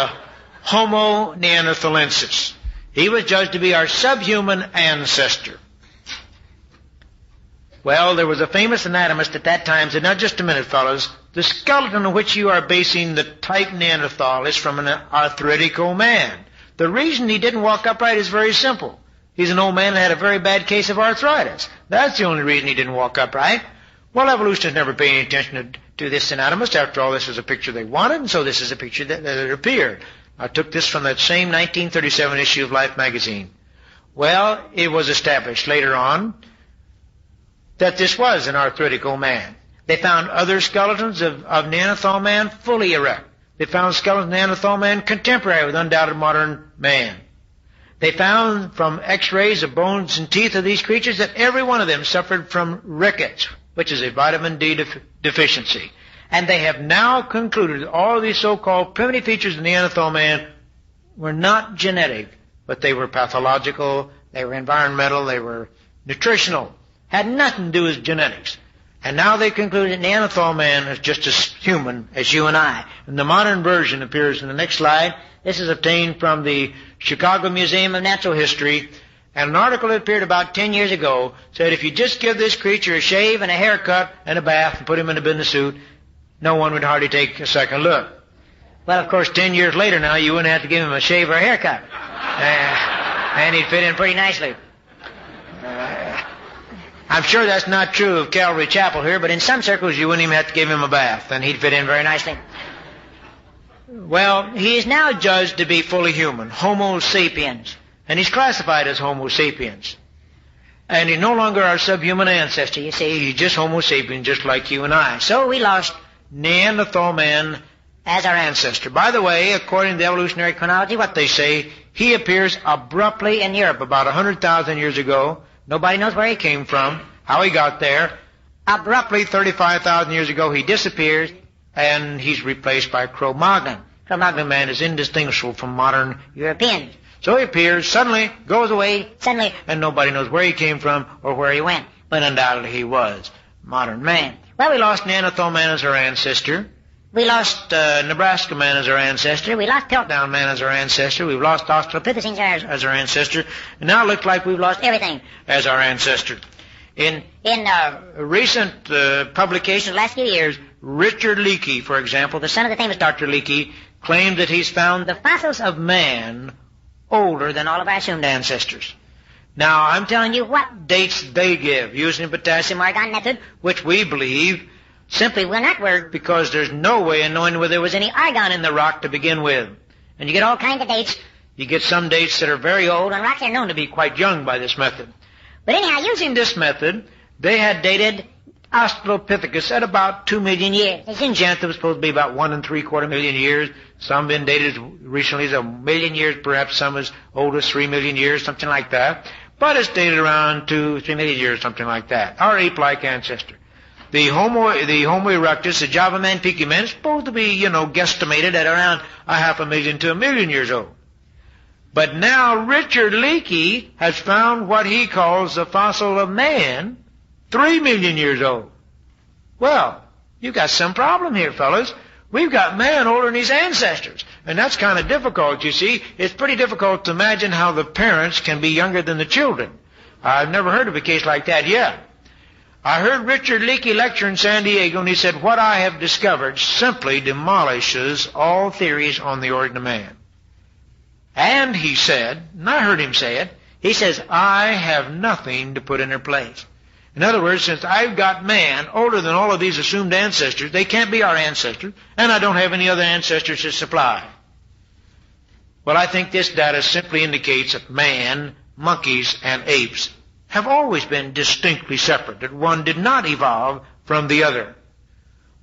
Homo neanderthalensis. He was judged to be our subhuman ancestor. Well, there was a famous anatomist at that time said, now just a minute, fellas, the skeleton on which you are basing the type Neanderthal is from an arthritical man. The reason he didn't walk upright is very simple. He's an old man that had a very bad case of arthritis. That's the only reason he didn't walk upright. Well, evolutionists never paid any attention to this anatomist. After all, this was a picture they wanted, and so this is a picture that appeared. I took this from that same 1937 issue of Life magazine. Well, it was established later on that this was an arthritical man. They found other skeletons of Neanderthal man fully erect. They found skeletons of Neanderthal man contemporary with undoubted modern man. They found from x-rays of bones and teeth of these creatures that every one of them suffered from rickets, which is a vitamin D deficiency. And they have now concluded that all of these so-called primitive features of Neanderthal man were not genetic, but they were pathological, they were environmental, they were nutritional, had nothing to do with genetics. And now they conclude that Neanderthal man is just as human as you and I. And the modern version appears in the next slide. This is obtained from the Chicago Museum of Natural History. And an article that appeared about 10 years ago said if you just give this creature a shave and a haircut and a bath and put him in a business suit, no one would hardly take a second look. Well, of course, 10 years later now, you wouldn't have to give him a shave or a haircut. And he'd fit in pretty nicely. I'm sure that's not true of Calvary Chapel here, but in some circles you wouldn't even have to give him a bath, and he'd fit in very nicely. Well, he is now judged to be fully human, Homo sapiens, and he's classified as Homo sapiens. And he's no longer our subhuman ancestor. You see, he's just Homo sapiens, just like you and I. So we lost Neanderthal man as our ancestor. By the way, according to the evolutionary chronology, what they say, he appears abruptly in Europe about 100,000 years ago. Nobody knows where he came from, how he got there. Abruptly, 35,000 years ago, he disappears, and he's replaced by Cro-Magnon. Cro-Magnon man is indistinguishable from modern Europeans. So he appears, suddenly, goes away, suddenly, and nobody knows where he came from or where he went. But undoubtedly he was modern man. Well, we lost Neanderthal man as our ancestor. We lost Nebraska man as our ancestor. We lost Piltdown man as our ancestor. We've lost Australopithecines as our ancestor. And now it looks like we've lost everything as our ancestor. In recent publications, the last few years, Richard Leakey, for example, the son of the famous Dr. Leakey, claimed that he's found the fossils of man older than all of our assumed ancestors. Now, I'm telling you what dates they give using the potassium argon method, which we believe simply will not work because there's no way of knowing whether there was any argon in the rock to begin with. And you get all kinds of dates. You get some dates that are very old, and rocks are known to be quite young by this method. But anyhow, using this method, they had dated Australopithecus at about 2 million years. Syngenta was supposed to be about 1 3/4 million years. Some been dated as recently as 1 million years, perhaps some as old as 3 million years, something like that. But it's dated around 2 3 million years, something like that. Our ape-like ancestor. The Homo erectus, the Java man, Peaky man, is supposed to be, guesstimated at around 500,000 to 1 million years old. But now Richard Leakey has found what he calls the fossil of man, 3 million years old. Well, you've got some problem here, fellas. We've got man older than his ancestors. And that's kind of difficult, you see. It's pretty difficult to imagine how the parents can be younger than the children. I've never heard of a case like that yet. I heard Richard Leakey lecture in San Diego, and he said, what I have discovered simply demolishes all theories on the origin of man. And he said, and I heard him say it, he says, I have nothing to put in their place. In other words, since I've got man older than all of these assumed ancestors, they can't be our ancestors, and I don't have any other ancestors to supply. Well, I think this data simply indicates that man, monkeys, and apes have always been distinctly separate, that one did not evolve from the other.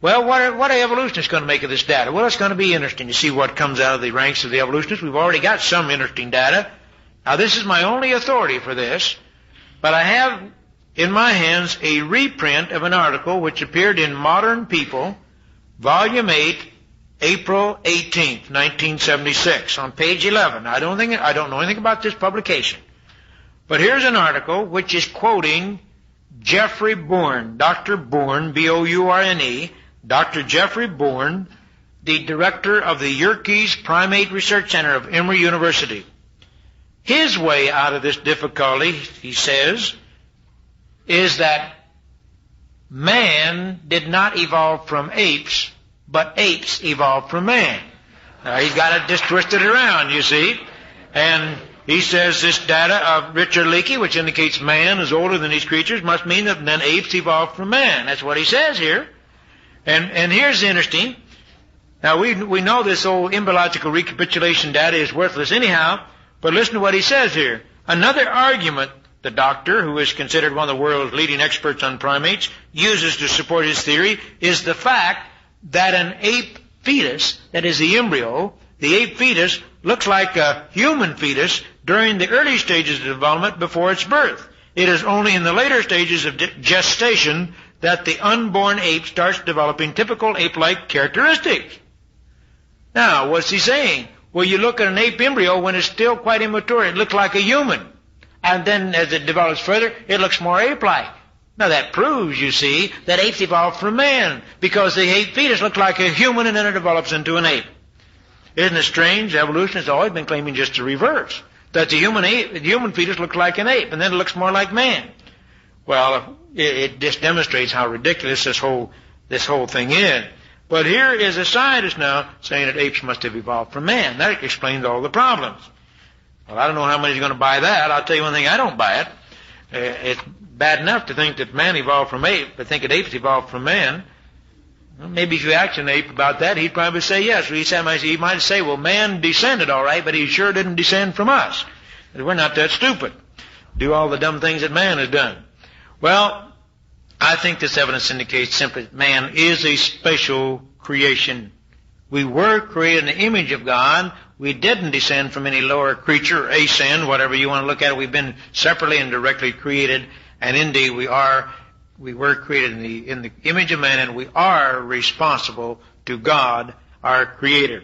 Well, what are evolutionists going to make of this data? Well, it's going to be interesting to see what comes out of the ranks of the evolutionists. We've already got some interesting data. Now, this is my only authority for this, but I have in my hands a reprint of an article which appeared in Modern People, Volume 8, April 18th, 1976, on page 11. I don't know anything about this publication. But here's an article which is quoting Jeffrey Bourne, Dr. Bourne, B-O-U-R-N-E, Dr. Jeffrey Bourne, the director of the Yerkes Primate Research Center of Emory University. His way out of this difficulty, he says, is that man did not evolve from apes, but apes evolved from man. Now, he's got it just twisted around, you see. And he says this data of Richard Leakey, which indicates man is older than these creatures, must mean that then apes evolved from man. That's what he says here. And here's interesting. Now, we know this old embryological recapitulation data is worthless anyhow, but listen to what he says here. Another argument the doctor, who is considered one of the world's leading experts on primates, uses to support his theory is the fact that an ape fetus, that is the embryo, the ape fetus looks like a human fetus during the early stages of development before its birth. It is only in the later stages of gestation that the unborn ape starts developing typical ape-like characteristics. Now, what's he saying? Well, you look at an ape embryo when it's still quite immature, it looks like a human. And then as it develops further, it looks more ape-like. Now that proves, you see, that apes evolved from man, because the ape fetus looks like a human and then it develops into an ape. Isn't it strange? Evolution has always been claiming just the reverse, that the human fetus looks like an ape and then it looks more like man. Well, it just demonstrates how ridiculous this whole thing is. But here is a scientist now saying that apes must have evolved from man. That explains all the problems. Well, I don't know how many is going to buy that. I'll tell you one thing, I don't buy it. It's bad enough to think that man evolved from ape, but think that apes evolved from man. Well, maybe if you asked an ape about that, he'd probably say yes. He might say, well, man descended all right, but he sure didn't descend from us. We're not that stupid. Do all the dumb things that man has done. Well, I think this evidence indicates simply that man is a special creation. We were created in the image of God. We didn't descend from any lower creature or ascend, whatever you want to look at it. We've been separately and directly created, and indeed we were created in the image of man, and we are responsible to God, our Creator.